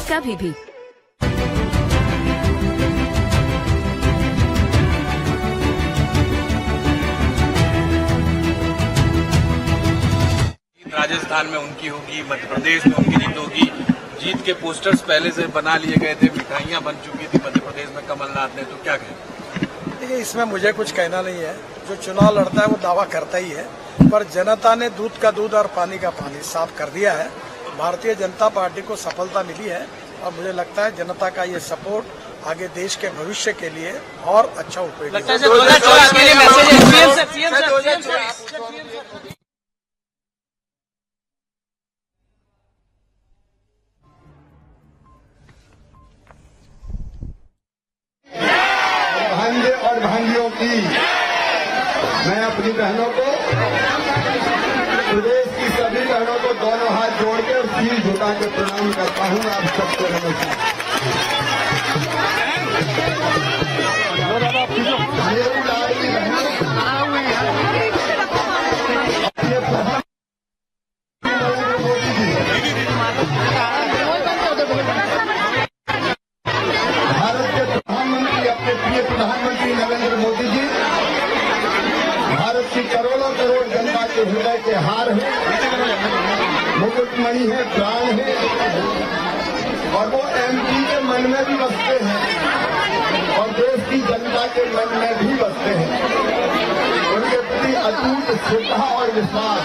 कभी भी। राजस्थान में उनकी होगी, मध्य प्रदेश में उनकी जीत होगी। जीत के पोस्टर्स पहले से बना लिए गए थे, मिठाइयां बन चुकी थी मध्य प्रदेश में कमलनाथ ने, तो क्या कहें? देखिए, इसमें मुझे कुछ कहना नहीं है। जो चुनाव लड़ता है वो दावा करता ही है, पर जनता ने दूध का दूध और पानी का पानी साफ कर दिया है। भारतीय जनता पार्टी को सफलता मिली है और मुझे लगता है जनता का ये सपोर्ट आगे देश के भविष्य के लिए और अच्छा उपयोगी है। भांजे और भांजियों की मैं अपनी बहनों को, प्रदेश की सभी बहनों को दोनों हाथ जोड़ के और सिर झुका के प्रणाम करता हूँ। आप सबको नमस्कार। मेरी लाडली बहन प्रधानमंत्री नरेंद्र मोदी जी भारत की करोड़ों करोड़ जनता के हृदय के हार है, मुकुटमणि है, प्राण है और वो एमपी के मन में भी बसते हैं और देश की जनता के मन में भी बसते हैं। उनके प्रति अटूट श्रद्धा और विश्वास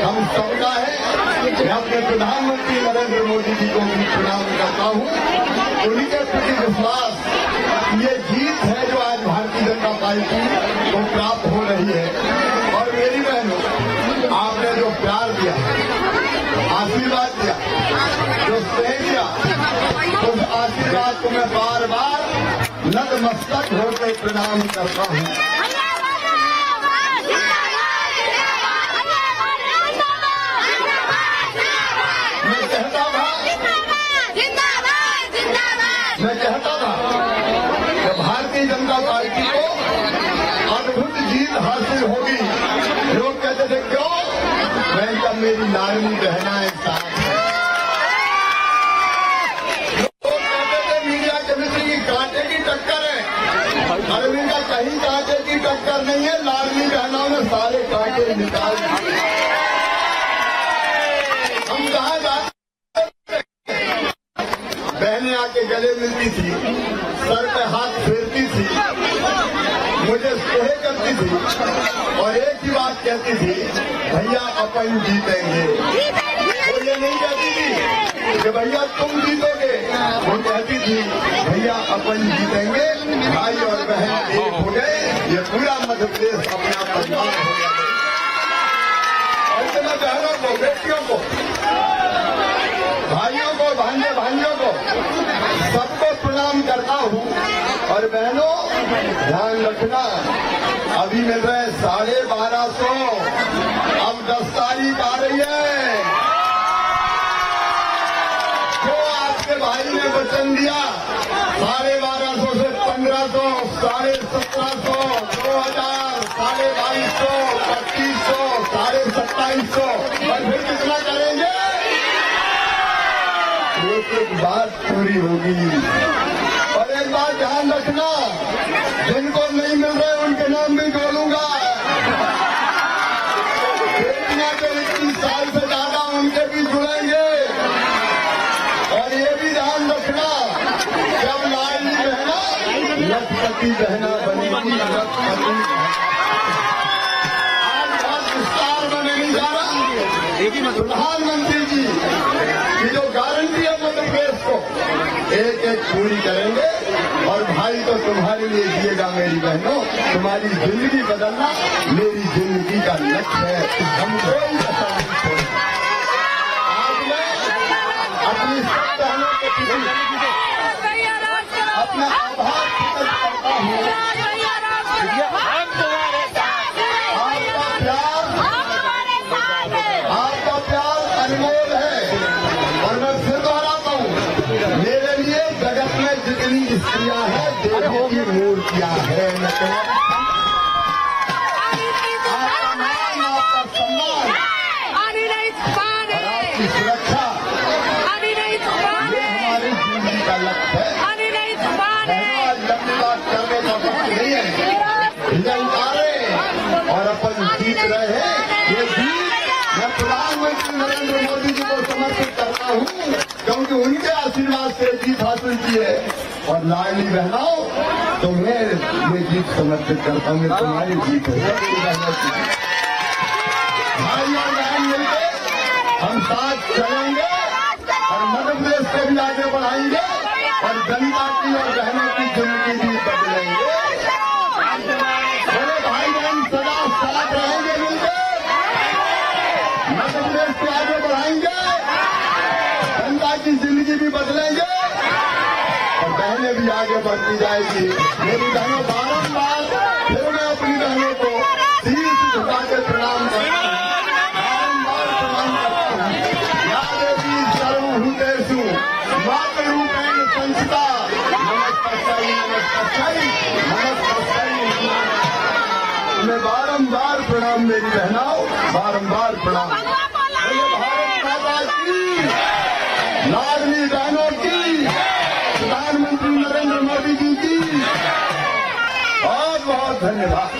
हम सबका है। मैं अपने प्रधानमंत्री नरेंद्र मोदी जी को भी प्रणाम करता हूँ। उन्हीं के प्रति विश्वास, ये जीत है जो आज भारतीय जनता पार्टी को प्राप्त हो रही है। और मेरी बहनों, आपने जो प्यार दिया, आशीर्वाद दिया, जो स्नेह दिया, उस आशीर्वाद को मैं बार बार नतमस्तक होकर प्रणाम करता हूँ। मैं कहता था कि भारतीय जनता पार्टी को अद्भुत जीत हासिल होगी। लोग कहते थे क्यों? मैं कहा मेरी लाडली बहनाएं साथ हैं। लोग कहते थे मीडिया केमिस्ट्री की कांटे की टक्कर है। अरविंद का कहीं कांटे की टक्कर नहीं है। लाडली बहनों ने सारे कांटे निकाल दिए। हम कहाँ जाते, बहनें आके गले मिलती थी, सर पे हाथ फेरती थी, मुझे स्नेह करती थी और एक ही बात कहती थी, भैया अपन जीतेंगे। वो ये नहीं कहती थी कि भैया तुम जीतोगे, वो कहती थी भैया अपन जीतेंगे। भाई और बहन एक हो गए, ये पूरा मध्य प्रदेश अपना परिवार हो गया। ऐसे मैं बहनों को, बेटियों को, भाइयों को, भांजे भाइयों को सबको प्रणाम करता हूँ। और बहनों, ध्यान रखना, अभी मिल रहे 1250, अब 10 तारीख आ रही है। जो आपके भाई ने वचन दिया 1250 से 1500, 1750, 2000, 2250, 2500, 2750 और फिर कितना करेंगे? एक बात पूरी होगी। और एक बात ध्यान रखना, जिनको नहीं मिल रहे उनके नाम भी जोड़ूंगा। बेटियां जो 21 साल से ज्यादा उनके भी जुड़ेंगे। और ये भी ध्यान रखना, जब लाडली बहना लखपति बहना बनेगी, लखपति। आज बहुत विस्तार में नहीं जा रहा। प्रधानमंत्री जी की जो गारंटी है मध्य प्रदेश को एक एक पूरी करेंगे। और भाई तो तुम्हारे लिए जिएगा मेरी बहनों। तुम्हारी जिंदगी बदलना मेरी जिंदगी का लक्ष्य है। हम कोई ऐसा नहीं छोड़ेंगे। आज मैं अपनी सब बहनों को अपना आभार प्रकट करता हूँ। आपका प्यार अनमोल है। और मैं फिर दोहराता हूँ, मेरे लिए जगत में जितनी स्त्रियां हैं देवी की मूर्तियां हैं। आपका नाम, आपका सम्मान और आपकी सुरक्षा, ये का लक्ष्य है। लंबा करने का वक्त नहीं है, निरंकारे और अपन जीत रहे हैं। ये जीत मैं प्रधानमंत्री नरेंद्र मोदी जी को समर्पित करता हूँ, क्योंकि उनके आशीर्वाद से जीत हासिल की है। और लाडली बहनों, तुम्हें ये जीत समर्पित करता हूँ, तुम्हारी जीत है। भाई और बहन मिलकर हम साथ चलेंगे और मध्य प्रदेश को भी आगे बढ़ाएंगे और जनता की और बहनों की जिंदगी भी बदलेंगे। बोले भाई बहन सदा साथ रहेंगे, मिलकर मध्य प्रदेश को आगे बढ़ाएंगे, जनता की जिंदगी भी बदलेंगे और बहनें भी आगे बढ़ती जाएगी। मेरी बहनों, बारम्बार फिर मैं अपनी बहनों को शीर्ष झुका के प्रणाम करता हूँ, बारम्बार प्रणाम करता हूँ। या देवी सर्वभूतेषु मातृरूपेण संस्थिता, नमस्ते नमस्ते। मैं बारम्बार प्रणाम मेरी बहनों, बारम्बार प्रणाम। भारत माता की, लाडली बहनों की, प्रधानमंत्री नरेंद्र मोदी जी की बहुत बहुत धन्यवाद।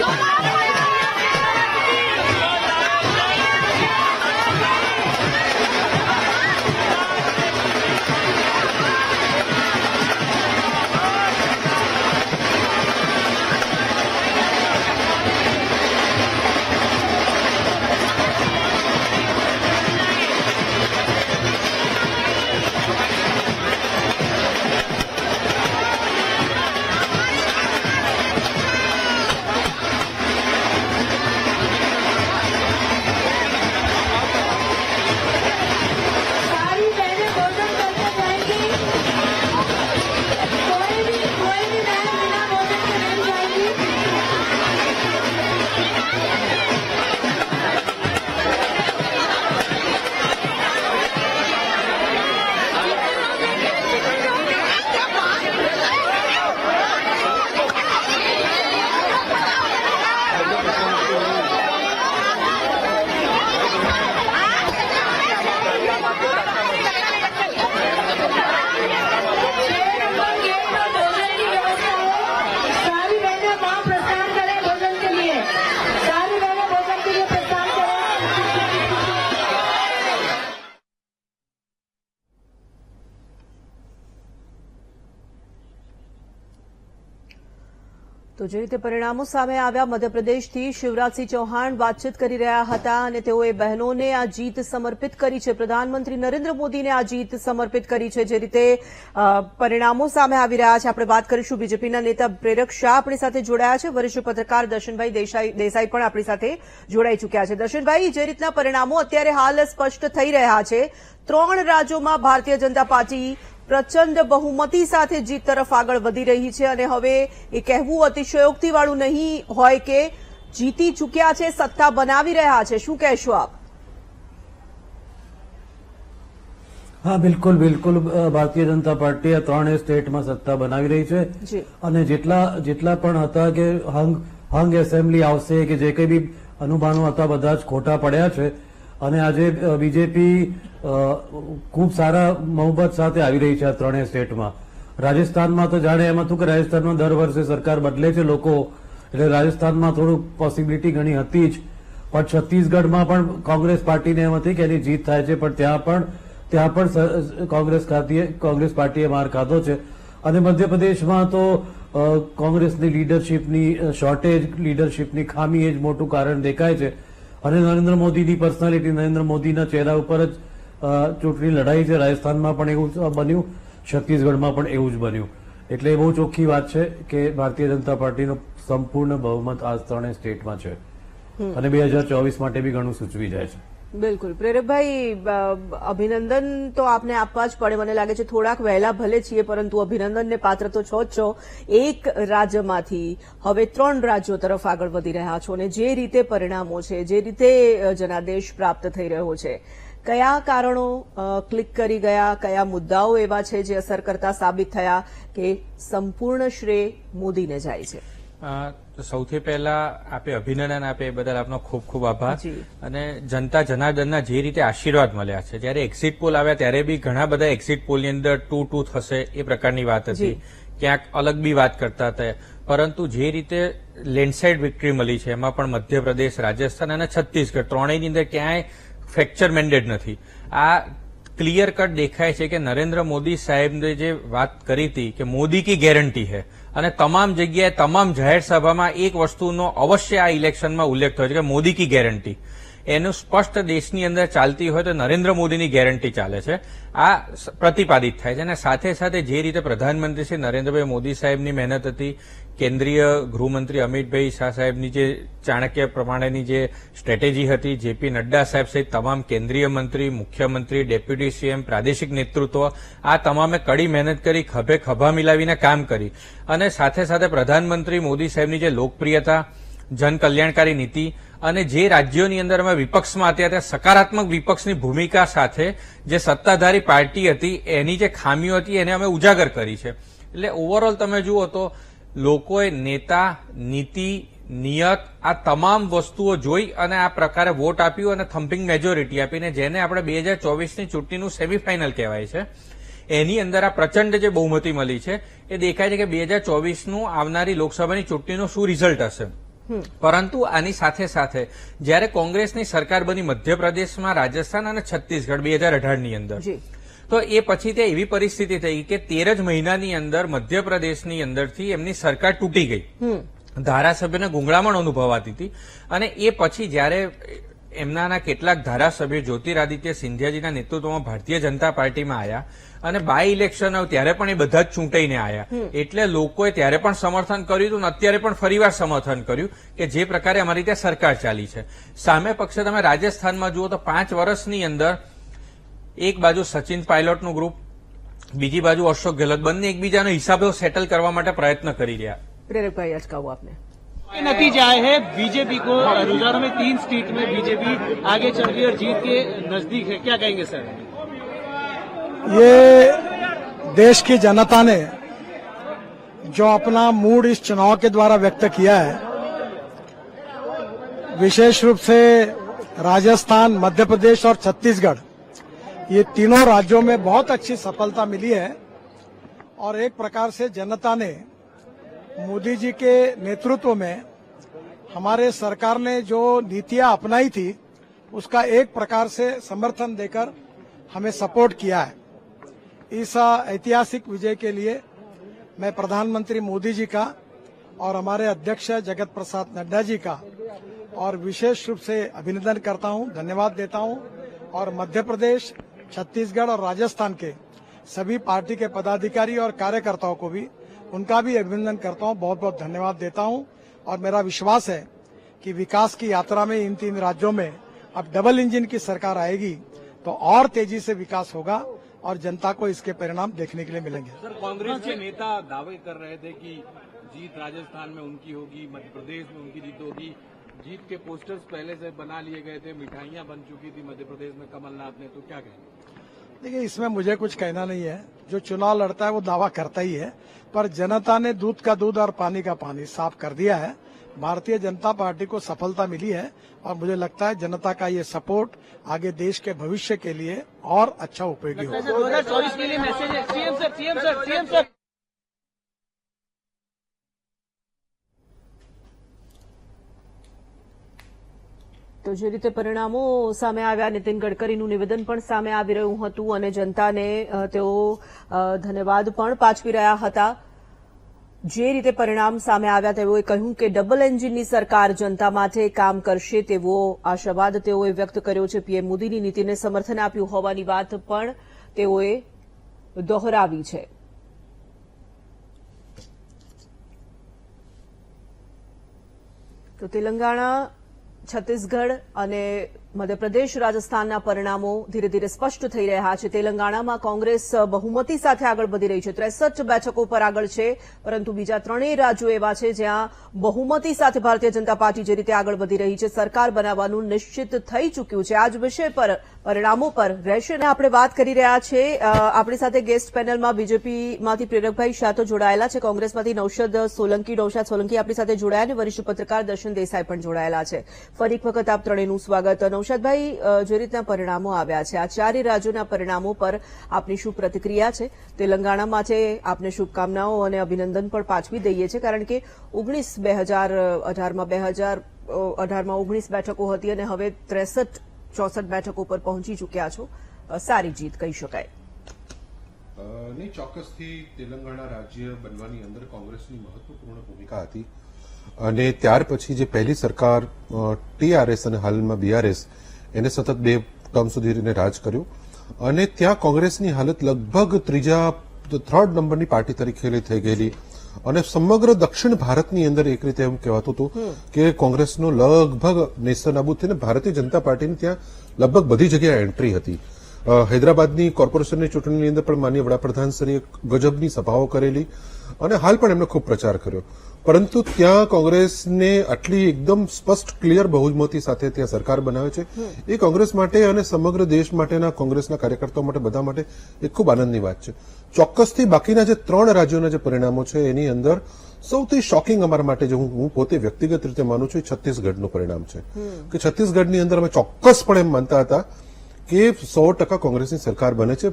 તો જે રીતે પરિણામો સામે આવ્યા, મધ્યપ્રદેશથી શિવરાજસિંહ ચૌહાણ વાતચીત કરી રહ્યા હતા અને તેઓએ બહેનોને આ જીત સમર્પિત કરી છે, પ્રધાનમંત્રી નરેન્દ્ર મોદીને આ જીત સમર્પિત કરી છે. જે રીતે પરિણામો સામે આવી રહ્યા છે, આપણે વાત કરીશું. બીજેપીના નેતા પ્રેરક શાહ આપણી સાથે જોડાયા છે, વરિષ્ઠ પત્રકાર દર્શનભાઈ દેસાઈ પણ આપણી સાથે જોડાઈ ચૂક્યા છે. દર્શનભાઈ, જે રીતના પરિણામો અત્યારે હાલ સ્પષ્ટ થઈ રહ્યા છે, 3 રાજ્યોમાં ભારતીય જનતા પાર્ટી પ્રચંડ બહુમતી સાથે જીત તરફ આગળ વધી રહી છે અને હવે એ કહેવું અતિશયોક્તિવાળું નહીં હોય કે જીતી ચૂક્યા છે, સત્તા બનાવી રહ્યા છે. શું કહેશો આપ? હા, બિલકુલ બિલકુલ. ભારતીય જનતા પાર્ટી આ 3 સ્ટેટમાં સત્તા બનાવી રહી છે અને જેટલા પણ હતા કે હંગ એસેમ્બલી આવશે કે જે કંઈ બી અનુમાનો હતા બધા જ ખોટા પડ્યા છે અને આજે બીજેપી ખૂબ સારા બહુમત સાથે આવી રહી છે આ 3 સ્ટેટમાં. રાજસ્થાનમાં તો જાણે એમ હતું કે રાજસ્થાનમાં દર વર્ષે સરકાર બદલે છે લોકો, એટલે રાજસ્થાનમાં થોડું પોસિબિલિટી ઘણી હતી જ, પણ છત્તીસગઢમાં પણ કોંગ્રેસ પાર્ટીને એમ હતી કે એની જીત થાય છે, પણ ત્યાં પણ કોંગ્રેસ પાર્ટીએ માર ખાધો છે. અને મધ્યપ્રદેશમાં તો કોંગ્રેસની લીડરશીપની શોર્ટેજ, લીડરશીપની ખામી એ જ મોટું કારણ દેખાય છે અને નરેન્દ્ર મોદીની પર્સનાલિટી, નરેન્દ્ર મોદીના ચહેરા ઉપર જ ચૂંટણી લડાઈ છે. રાજસ્થાનમાં પણ એવું બન્યું, છત્તીસગઢમાં પણ એવું જ બન્યું. એટલે એ બહુ ચોખ્ખી વાત છે કે ભારતીય જનતા પાર્ટીનો સંપૂર્ણ બહુમત આ 3 સ્ટેટમાં છે અને 2024 માટે બી ઘણું સૂચવી જાય છે. બિલકુલ. પ્રેરકભાઈ, અભિનંદન તો આપને આપવા જ પડે. મને લાગે છે થોડાક વહેલા ભલે છીએ, પરંતુ અભિનંદનને પાત્ર તો છો જ છો. એક રાજ્યમાંથી હવે 3 રાજ્યો તરફ આગળ વધી રહ્યા છો અને જે રીતે પરિણામો છે, જે રીતે જનાદેશ પ્રાપ્ત થઈ રહ્યો છે, કયા કારણો ક્લિક કરી ગયા, કયા મુદ્દાઓ એવા છે જે અસર કરતા સાબિત થયા કે સંપૂર્ણ શ્રેય મોદીને જાય છે? તો સૌથી પહેલા આપે અભિનંદન આપે એ બદલ આપનો ખૂબ ખૂબ આભાર. જી. અને જનતા જનાર્દનના જે રીતે આશીર્વાદ મળ્યા છે, જ્યારે એક્ઝિટ પોલ આવ્યા ત્યારે બી ઘણા બધા એક્ઝિટ પોલની અંદર 2-2 થશે એ પ્રકારની વાત હતી, ક્યાંક અલગ બી વાત કરતા હતા, પરંતુ જે રીતે લેન્ડસ્લાઇડ વિક્ટરી મળી છે એમાં પણ મધ્યપ્રદેશ, રાજસ્થાન અને છત્તીસગઢ ત્રણેયની અંદર ક્યાંય ફ્રેક્ચર મેન્ડેટ નથી. આ ક્લિયર કટ દેખાય છે કે નરેન્દ્ર મોદી સાહેબને જે વાત કરી હતી કે મોદી કી ગેરંટી है, અને તમામ જગ્યાએ તમામ જાહેર સભામાં એક વસ્તુનો અવશ્ય આ ઇલેક્શનમાં ઉલ્લેખ થયો છે કે મોદી કી ગેરંટી. એનું સ્પષ્ટ દેશની અંદર ચાલતી હોય તો નરેન્દ્ર મોદીની ગેરંટી ચાલે છે, આ પ્રતિપાદિત થાય છે. અને સાથે સાથે જે રીતે પ્રધાનમંત્રી શ્રી નરેન્દ્રભાઈ મોદી સાહેબની મહેનત હતી, કેન્દ્રીય ગૃહમંત્રી અમિતભાઈ શાહ સાહેબની જે ચાણક્ય પ્રમાણેની જે સ્ટ્રેટેજી હતી, જેપી નડ્ડા સાહેબ સહિત તમામ કેન્દ્રીય મંત્રી, મુખ્યમંત્રી, ડેપ્યુટી સીએમ, પ્રાદેશિક નેતૃત્વ, આ તમામે કડી મહેનત કરી, ખભે ખભા મિલાવીને કામ કરી. અને સાથે સાથે પ્રધાનમંત્રી મોદી સાહેબની જે લોકપ્રિયતા, જન કલ્યાણકારી નીતિ અને જે રાજ્યોની અંદર અમે વિપક્ષમાં હતા ત્યાં સકારાત્મક વિપક્ષની ભૂમિકા સાથે જે સત્તાધારી પાર્ટી હતી એની જે ખામીઓ હતી એને અમે ઉજાગર કરી છે. એટલે ઓવરઓલ તમે જુઓ તો લોકોએ નેતા, નીતિ, નિયત આ તમામ વસ્તુઓ જોઈ અને આ પ્રકારે વોટ આપ્યું અને થમ્પિંગ મેજોરિટી આપીને જેને આપણે 2024ની ચૂંટણીનું સેમીફાઇનલ કહેવાય છે એની અંદર આ પ્રચંડ જે બહુમતી મળી છે એ દેખાય છે કે 2024નું આવનારી લોકસભાની ચૂંટણીનું શું રિઝલ્ટ હશે. પરંતુ આની સાથે સાથે જ્યારે કોંગ્રેસની સરકાર બની મધ્યપ્રદેશમાં, રાજસ્થાન અને છત્તીસગઢ 2018ની અંદર, તો એ પછી તે એવી પરિસ્થિતિ થઈ કે 13 જ મહિનાની અંદર મધ્યપ્રદેશની અંદરથી એમની સરકાર તૂટી ગઈ, ધારાસભ્યોને ગુંગળામણ અનુભવાતી હતી. અને એ પછી જ્યારે એમનાના કેટલાક ધારાસભ્યો જ્યોતિરાદિત્ય સિંધિયાજીના નેતૃત્વમાં ભારતીય જનતા પાર્ટીમાં આવ્યા અને બાય ઇલેક્શન આવ્યું ત્યારે પણ એ બધા જ ચૂંટાઈને આવ્યા, એટલે લોકોએ ત્યારે પણ સમર્થન કર્યું હતું અને અત્યારે પણ ફરીવાર સમર્થન કર્યું કે જે પ્રકારે અમારી ત્યાં સરકાર ચાલી છે. સામે પક્ષે તમે રાજસ્થાનમાં જુઓ તો 5 વર્ષની અંદર એક બાજુ સચિન પાયલોટનું ગ્રુપ, બીજી બાજુ અશોક ગેહલોત, બંને એકબીજાનો હિસાબો સેટલ કરવા માટે પ્રયત્ન કરી રહ્યા. प्रेरक भाई अटका हुआ आपने नतीजा आए हैं बीजेपी को रोजाना में 3 सीट में बीजेपी आगे चल रही है और जीत के नजदीक है, क्या कहेंगे सर? ये देश की जनता ने जो अपना मूड इस चुनाव के द्वारा व्यक्त किया है, विशेष रूप से राजस्थान, मध्य प्रदेश और छत्तीसगढ़, ये तीनों राज्यों में बहुत अच्छी सफलता मिली है. और एक प्रकार से जनता ने मोदी जी के नेतृत्व में हमारे सरकार ने जो नीतियां अपनाई थी उसका एक प्रकार से समर्थन देकर हमें सपोर्ट किया है. इस ऐतिहासिक विजय के लिए मैं प्रधानमंत्री मोदी जी का और हमारे अध्यक्ष जगत प्रसाद नड्डा जी का और विशेष रूप से अभिनंदन करता हूं, धन्यवाद देता हूं. और मध्य प्रदेश, छत्तीसगढ़ और राजस्थान के सभी पार्टी के पदाधिकारी और कार्यकर्ताओं को भी, उनका भी अभिनंदन करता हूं, बहुत बहुत धन्यवाद देता हूं. और मेरा विश्वास है कि विकास की यात्रा में इन 3 राज्यों में अब डबल इंजन की सरकार आएगी तो और तेजी से विकास होगा और जनता को इसके परिणाम देखने के लिए मिलेंगे. सर, कांग्रेस के नेता दावे कर रहे थे कि जीत राजस्थान में उनकी होगी, मध्य प्रदेश में उनकी जीत होगी, जीत के पोस्टर्स पहले से बना लिए गए थे, मिठाइयां बन चुकी थी मध्य प्रदेश में कमलनाथ ने, तो क्या कहेंगे? देखिए, इसमें मुझे कुछ कहना नहीं है. जो चुनाव लड़ता है वो दावा करता ही है, पर जनता ने दूध का दूध और पानी का पानी साफ कर दिया है. भारतीय जनता पार्टी को सफलता मिली है और मुझे लगता है जनता का ये सपोर्ट आगे देश के भविष्य के लिए और अच्छा उपयोगी होगा. 2024 के लिए मैसेज है सीएम सर. તો જે રીતે પરિણામો સામે આવ્યા, નીતિન ગડકરીનું નિવેદન પણ સામે આવી રહ્યું હતું અને જનતાને તેઓ ધન્યવાદ પણ પાછવી રહ્યા હતા. જે રીતે પરિણામ સામે આવ્યા તેઓએ કહ્યું કે ડબલ એન્જિનની સરકાર જનતા માટે કામ કરશે તેવો આશાવાદ તેઓએ વ્યક્ત કર્યો છે. પીએમ મોદીની નીતિને સમર્થન આપ્યું હોવાની વાત પણ તેઓએ દોહરાવી છે. તો તેલંગાણા, છત્તીસગઢ અને મધ્યપ્રદેશ, રાજસ્થાનના પરિણામો ધીરે ધીરે સ્પષ્ટ થઈ રહ્યા છે. તેલંગાણામાં કોંગ્રેસ બહુમતી સાથે આગળ વધી રહી છે, 63 બેઠકો પર આગળ છે, પરંતુ બીજા 3 રાજ્યો એવા છે જ્યાં બહુમતી સાથે ભારતીય જનતા પાર્ટી જે રીતે આગળ વધી રહી છે, સરકાર બનાવવાનું નિશ્ચિત થઈ ચૂક્યું છે. આ જ વિષય પર પરિણામો પર રહેશે. અને આપણે વાત કરી રહ્યા છે આપણી સાથે ગેસ્ટ પેનલમાં બીજેપીમાંથી પ્રેરકભાઈ શાહ તો જોડાયેલા છે, કોંગ્રેસમાંથી નૌશાદ સોલંકી આપણી સાથે જોડાયા અને વરિષ્ઠ પત્રકાર દર્શન દેસાઈ પણ જોડાયેલા છે. ફરી એક વખત આપ ત્રણેયનું સ્વાગત. નૌશાદભાઈ, જે રીતના પરિણામો આવ્યા છે, આ ચારે રાજ્યોના પરિણામો પર આપની શું પ્રતિક્રિયા છે? તેલંગાણા માટે આપને શુભકામનાઓ અને અભિનંદન પણ પાછવી દઈએ છીએ, કારણ કે 2018માં 19 બેઠકો હતી અને હવે 63-64 બેઠકો પર પહોંચી ચૂક્યા છો. સારી જીત કહી શકાય. નહીં, ચોક્કસથી તેલંગાણા રાજ્ય બનવાની અંદર કોંગ્રેસની મહત્વપૂર્ણ ભૂમિકા હતી અને ત્યાર પછી જે પહેલી સરકાર ટીઆરએસ અને હાલમાં બીઆરએસ એને સતત 2 ટર્મ સુધી રાજ કર્યું અને ત્યાં કોંગ્રેસની હાલત લગભગ થર્ડ નંબરની પાર્ટી તરીકે થઈ ગયેલી અને સમગ્ર દક્ષિણ ભારતની અંદર એક રીતે એમ કહેવાતું હતું કે કોંગ્રેસનો લગભગ નેસ્તનાબૂદ થઈને ભારતીય જનતા પાર્ટીની ત્યાં લગભગ બધી જગ્યાએ એન્ટ્રી હતી. હૈદરાબાદની કોર્પોરેશનની ચૂંટણીની અંદર પણ માનનીય વડાપ્રધાન શ્રીએ ગજબની સભાઓ કરેલી અને હાલ પણ એમણે ખૂબ પ્રચાર કર્યો, પરંતુ ત્યાં કોંગ્રેસને આટલી એકદમ સ્પષ્ટ ક્લિયર બહુમતી સાથે ત્યાં સરકાર બનાવે છે એ કોંગ્રેસ માટે અને સમગ્ર દેશ માટેના કોંગ્રેસના કાર્યકર્તાઓ માટે બધા માટે એક ખૂબ આનંદની વાત છે. ચોક્કસથી બાકીના જે 3 રાજ્યોના જે પરિણામો છે એની અંદર સૌથી શોકિંગ અમારા માટે જે હું પોતે વ્યક્તિગત રીતે માનું છું એ છત્તીસગઢનું પરિણામ છે કે છત્તીસગઢની અંદર અમે ચોક્કસપણે એમ માનતા હતા કે 100% કોંગ્રેસની સરકાર બને છે.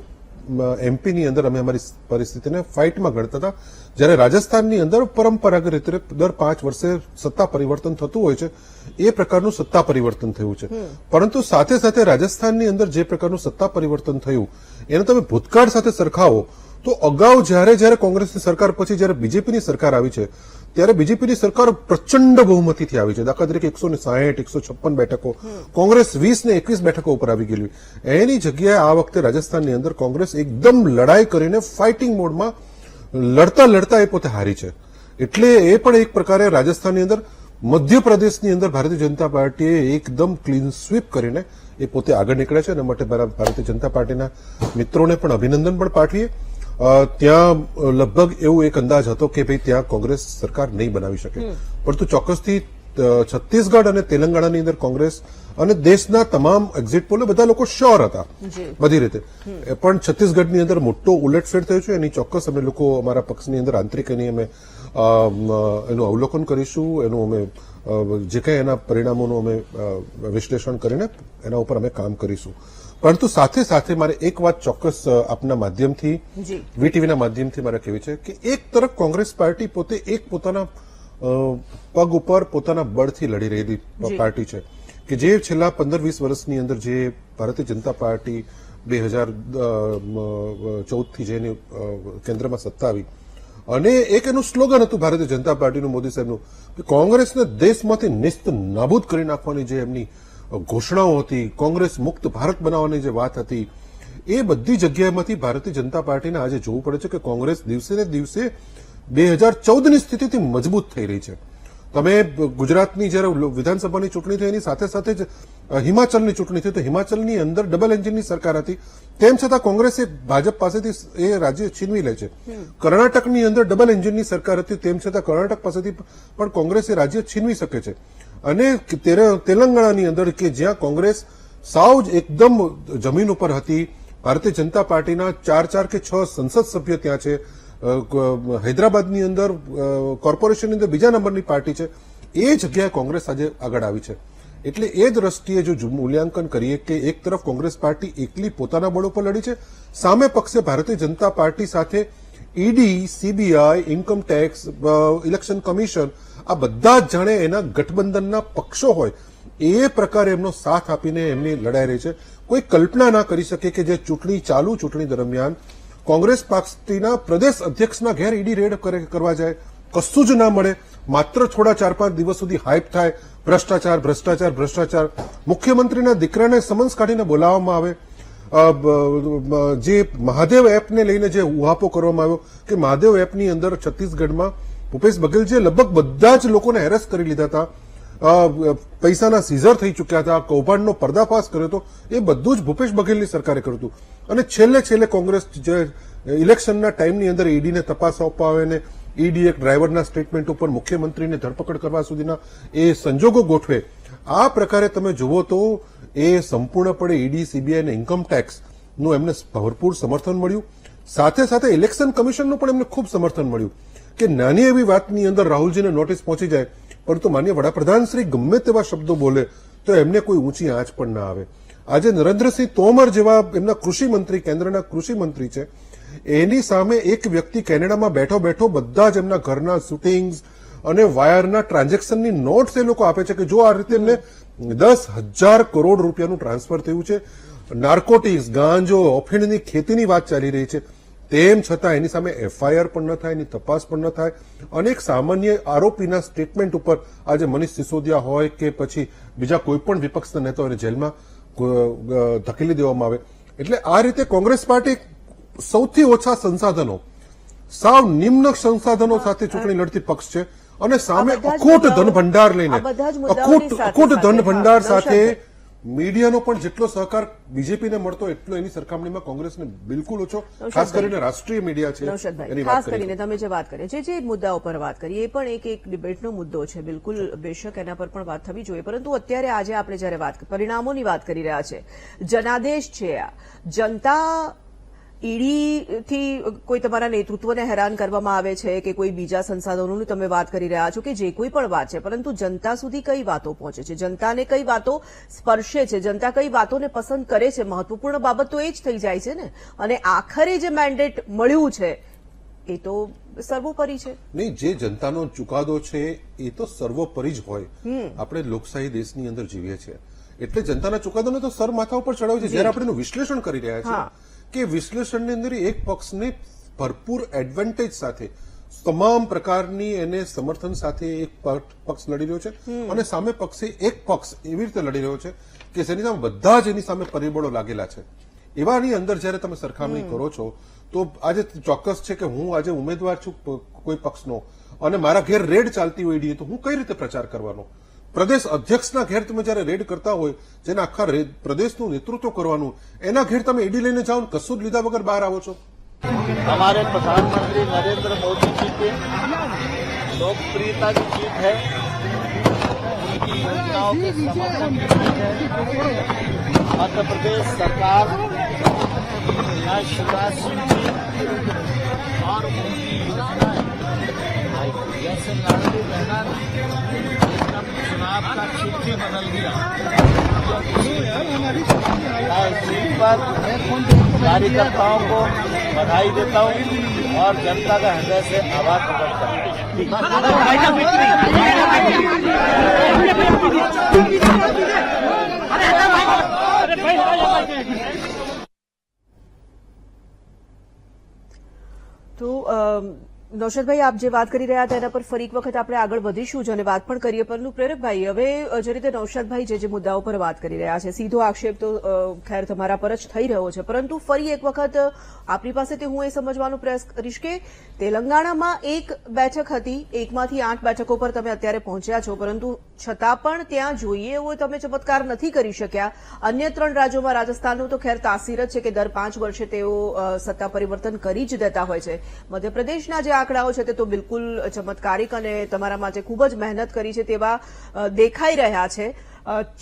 એમપીની અંદર અમે અમારી પરિસ્થિતિને ફાઇટમાં ગણતા હતા, જ્યારે રાજસ્થાનની અંદર પરંપરાગત રીતે દર 5 વર્ષે સત્તા પરિવર્તન થતું હોય છે એ પ્રકારનું સત્તા પરિવર્તન થયું છે. પરંતુ સાથે સાથે રાજસ્થાનની અંદર જે પ્રકારનું સત્તા પરિવર્તન થયું એને તમે ભૂતકાળ સાથે સરખાવો તો અગાઉ જ્યારે કોંગ્રેસની સરકાર પછી જ્યારે બીજેપીની સરકાર આવી છે ત્યારે બીજેપીની સરકાર પ્રચંડ બહુમતીથી આવી છે. દાખલા તરીકે 160-156 બેઠકો, કોંગ્રેસ 20 ને 21 બેઠકો ઉપર આવી ગયેલી. એની જગ્યાએ આ વખતે રાજસ્થાનની અંદર કોંગ્રેસ એકદમ લડાઈ કરીને ફાઇટિંગ મોડમાં લડતા એ પોતે હારી છે. એટલે એ પણ એક પ્રકારે રાજસ્થાનની અંદર, મધ્યપ્રદેશની અંદર ભારતીય જનતા પાર્ટીએ એકદમ ક્લીન સ્વીપ કરીને એ પોતે આગળ નીકળે છે અને માટે ભારતીય જનતા પાર્ટીના મિત્રોને પણ અભિનંદન પણ પાઠવીએ. ત્યાં લગભગ એવું એક અંદાજ હતો કે ભાઈ ત્યાં કોંગ્રેસ સરકાર નહીં બનાવી શકે, પરંતુ ચોક્કસથી છત્તીસગઢ અને તેલંગાણાની અંદર કોંગ્રેસ અને દેશના તમામ એક્ઝિટ પોલે બધા લોકો શ્યોર હતા બધી રીતે, પણ છત્તીસગઢની અંદર મોટો ઉલટફેર થયો છે. એની ચોક્કસ અમે લોકો અમારા પક્ષની અંદર આંતરિક અમે એનું અવલોકન કરીશું, એનું અમે જે કંઈ એના પરિણામોનું અમે વિશ્લેષણ કરીને એના ઉપર અમે કામ કરીશું. પરંતુ સાથે સાથે મારે એક વાત ચોક્કસ આપના માધ્યમથી, વીટીવીના માધ્યમથી મારે કહેવી છે કે એક તરફ કોંગ્રેસ પાર્ટી પોતે એક પોતાના પગ ઉપર પોતાના બળથી લડી રહેલી પાર્ટી છે કે જે છેલ્લા 15-20 વર્ષની અંદર જે ભારતીય જનતા પાર્ટી 2014થી જેની કેન્દ્રમાં સત્તા આવી અને એક એનું સ્લોગન હતું ભારતીય જનતા પાર્ટીનું, મોદી સાહેબનું, કે કોંગ્રેસને દેશમાંથી નિસ્ત નાબૂદ કરી નાખવાની જે એમની ઘોષણાઓ હતી, કોંગ્રેસ મુક્ત ભારત બનાવવાની જે વાત હતી, એ બધી જગ્યાએમાંથી ભારતીય જનતા પાર્ટીને આજે જોવું પડે છે કે કોંગ્રેસ દિવસે ને દિવસે 2014ની સ્થિતિથી મજબૂત થઈ રહી છે. તમે ગુજરાતની જયારે વિધાનસભાની ચૂંટણી થઈ એની સાથે સાથે જ હિમાચલની ચૂંટણી થઈ તો હિમાચલની અંદર ડબલ એન્જિનની સરકાર હતી, તેમ છતાં કોંગ્રેસે ભાજપ પાસેથી એ રાજ્ય છીનવી લે છે. કર્ણાટકની અંદર ડબલ એન્જિનની સરકાર હતી, તેમ છતાં કર્ણાટક પાસેથી પણ કોંગ્રેસ એ રાજ્ય છીનવી શકે છે. અને તેલંગાણાની અંદર કે જ્યાં કોંગ્રેસ સાવ જ એકદમ જમીન ઉપર હતી, ભારતીય જનતા પાર્ટીના 4 કે 6 સંસદ સભ્ય ત્યાં છે, હૈદરાબાદની અંદર કોર્પોરેશનની અંદર બીજા નંબરની પાર્ટી છે, એ જગ્યાએ કોંગ્રેસ આજે આગળ આવી છે. એટલે એ દ્રષ્ટિએ જો મૂલ્યાંકન કરીએ કે એક તરફ કોંગ્રેસ પાર્ટી એકલી પોતાના બળ ઉપર લડી છે, સામે પક્ષે ભારતીય જનતા પાર્ટી સાથે ED, CBI, income tax, election commission, આ બધા જ જાણે એના ગઠબંધનના પક્ષો હોય એ પ્રકારે એમનો સાથ આપીને એમની લડાઈ રહી છે. કોઈ કલ્પના ના કરી શકે કે જે ચૂંટણી દરમિયાન કોંગ્રેસ પાર્ટીના પ્રદેશ અધ્યક્ષના ઘેર ઈડી રેડ કરવા જાય, કશું જ ના મળે, માત્ર થોડા 4-5 દિવસ સુધી હાઇપ થાય, ભ્રષ્ટાચાર, મુખ્યમંત્રીના દીકરાને સમન્સ કાઢીને બોલાવવામાં આવે, જે મહાદેવ એપને લઈને જે ઉહાપો કરવામાં આવ્યો કે મહાદેવ એપની અંદર છત્તીસગઢમાં ભૂપેશ બઘેલજીએ લગભગ બધા જ લોકોને હેરેસ કરી લીધા હતા, પૈસાના સીઝર થઈ ચૂક્યા હતા, કૌભાંડનો પર્દાફાશ કર્યો હતો, એ બધું જ ભૂપેશ બઘેલની સરકારે કર્યું હતું. અને છેલ્લે કોંગ્રેસ જે ઇલેક્શનના ટાઈમની અંદર ઈડીને તપાસ આપવા આવે ને ઈડી એક ડ્રાઈવરના સ્ટેટમેન્ટ ઉપર મુખ્યમંત્રીને ધરપકડ કરવા સુધીના એ સંજોગો ગોઠવે, આ પ્રકારે તમે જુઓ તો એ સંપૂર્ણપણે ઈડી, સીબીઆઈ અને ઇન્કમ ટેક્સ નું એમને ભરપૂર સમર્થન મળ્યું. સાથે સાથે ઇલેક્શન કમિશનનું પણ એમને ખૂબ સમર્થન મળ્યું કે નાની એવી વાતની અંદર રાહુલજીને નોટિસ પહોંચી જાય, પરંતુ માન્ય વડાપ્રધાન શ્રી ગમે તેવા શબ્દો બોલે તો એમને કોઈ ઊંચી આંચ પણ ના આવે. આજે નરેન્દ્રસિંહ તોમર જેવા એમના કૃષિ મંત્રી, કેન્દ્રના કૃષિ મંત્રી છે, એની સામે એક વ્યક્તિ કેનેડામાં બેઠો બેઠો બધા જ એમના ઘરના શૂટિંગ્સ અને વાયરના ટ્રાન્ઝેક્શનની નોટ્સ એ લોકો આપે છે કે જો આ રીતે એમને 10,000 કરોડ રૂપિયાનું ટ્રાન્સફર થયું છે, નાર્કોટિક્સ, ગાંજો, અફીણની ખેતીની વાત ચાલી રહી છે, તેમ છતાં એની સામે એફઆઈઆર પણ ન થાય, એની તપાસ પણ ન થાય, અને એક સામાન્ય આરોપીના સ્ટેટમેન્ટ ઉપર આજે મનીષ સિસોદિયા હોય કે પછી બીજા કોઈ પણ વિપક્ષના નેતાઓને જેલમાં ધકેલી દેવામાં આવે. એટલે આ રીતે કોંગ્રેસ પાર્ટી સૌથી ઓછા સંસાધનો, સાવ નિમ્ન સંસાધનો સાથે ચૂંટણી લડતી પક્ષ છે અને સામે અખૂટ ધન ભંડાર લઈને, અખૂટ ધન ભંડાર સાથે મીડિયાનો પણ જેટલો સહકાર બીજેપીને મળતો એટલો એની સરખામણીમાં કોંગ્રેસને બિલકુલ ઓછો, ખાસ કરીને રાષ્ટ્રીય મીડિયા છે એની વાત ખાસ કરીને તમે જે વાત કરી, જે મુદ્દાઓ પર વાત કરી, એ પણ એક ડિબેટનો મુદ્દો છે. બિલકુલ, બેશક એના પર પણ વાત થવી જોઈએ, પરંતુ અત્યારે આજે આપણે જયારે વાત પરિણામોની વાત કરી રહ્યા છે, જનાદેશ છે, આ જનતા ઈડીથી કોઈ તમારા નેતૃત્વને હેરાન કરવામાં આવે છે કે કોઈ બીજા સંસાધનોની તમે વાત કરી રહ્યા છો કે જે કોઈ પણ વાત છે, પરંતુ જનતા સુધી કઈ વાતો પહોંચે છે, જનતાને કઈ વાતો સ્પર્શે છે, જનતા કઈ વાતોને પસંદ કરે છે, મહત્વપૂર્ણ બાબત તો એ જ થઈ જાય છે ને. અને આખરે જે મેન્ડેટ મળ્યું છે એ તો સર્વોપરી છે. નહીં, જે જનતાનો ચુકાદો છે એ તો સર્વોપરી જ હોય. આપણે લોકશાહી દેશની અંદર જીવીએ છીએ એટલે જનતાના ચુકાદોને તો સર માથા ઉપર ચડાવે છે. જયારે આપણે એનું વિશ્લેષણ કરી રહ્યા છીએ કે વિશ્લેષણની અંદર એક પક્ષને ભરપૂર એડવાન્ટેજ સાથે, તમામ પ્રકારની એને સમર્થન સાથે એક પક્ષ લડી રહ્યો છે અને સામે પક્ષે એક પક્ષ એવી રીતે લડી રહ્યો છે કે જેની સામે બધા જ એની સામે પરિબળો લાગેલા છે. એવાની અંદર જયારે તમે સરખામણી કરો છો તો આજે ચોક્કસ છે કે હું આજે ઉમેદવાર છું કોઈ પક્ષનો અને મારા ઘેર રેડ ચાલતી હોય તો હું કઈ રીતે પ્રચાર કરવાનો? પ્રદેશ અધ્યક્ષના ઘેર તમે જયારે રેડ કરતા હોય, જેના આખા પ્રદેશનું નેતૃત્વ કરવાનું, એના ઘેર તમે ઈડી લઈને જાઓ, કશું જ લીધા વગર બહાર આવો છો. हमारे प्रधानमंत्री नरेंद्र मोदी जी की लोकप्रियता की जीत है, उनकी योजनाओं के समर्थन की जीत है. मध्य प्रदेश सरकार शिवराज सिंह जी और उनकी योजनाएं जैसे लाडली बहना एकदम चुनाव का चिन्ह ही बदल दिया. सीट पर कार्यकर्ताओं को बधाई देता हूँ और जनता का हृदय से आभार प्रकट करता हूँ. तो નૌશાદભાઈ, આપ જે વાત કરી રહ્યા હતા એના પર ફરી એક વખત આપણે આગળ વધીશું જ અને વાત પણ કરીએ, પરંતુ પ્રેરકભાઈ, હવે જે રીતે નૌશાદભાઈ જે મુદ્દાઓ પર વાત કરી રહ્યા છે, સીધો આક્ષેપ તો ખેર તમારા પર જ થઈ રહ્યો છે, પરંતુ ફરી એક વખત આપની પાસેથી હું એ સમજવાનો પ્રયાસ કરીશ કે તેલંગાણામાં એક બેઠક હતી, એકમાંથી 8 બેઠકો પર તમે અત્યારે પહોંચ્યા છો, પરંતુ છતાં પણ ત્યાં જોઈએ એવો તમે ચમત્કાર નથી કરી શક્યા. અન્ય 3 રાજ્યોમાં, રાજસ્થાનનું તો ખેર તાસીર જ છે કે દર 5 વર્ષે તેઓ સત્તા પરિવર્તન કરી જ દેતા હોય છે. મધ્યપ્રદેશના જે આંકડાઓ છે તે તો બિલકુલ ચમત્કારિક અને તમારા માટે ખૂબ જ મહેનત કરી છે તેવા દેખાઈ રહ્યા છે.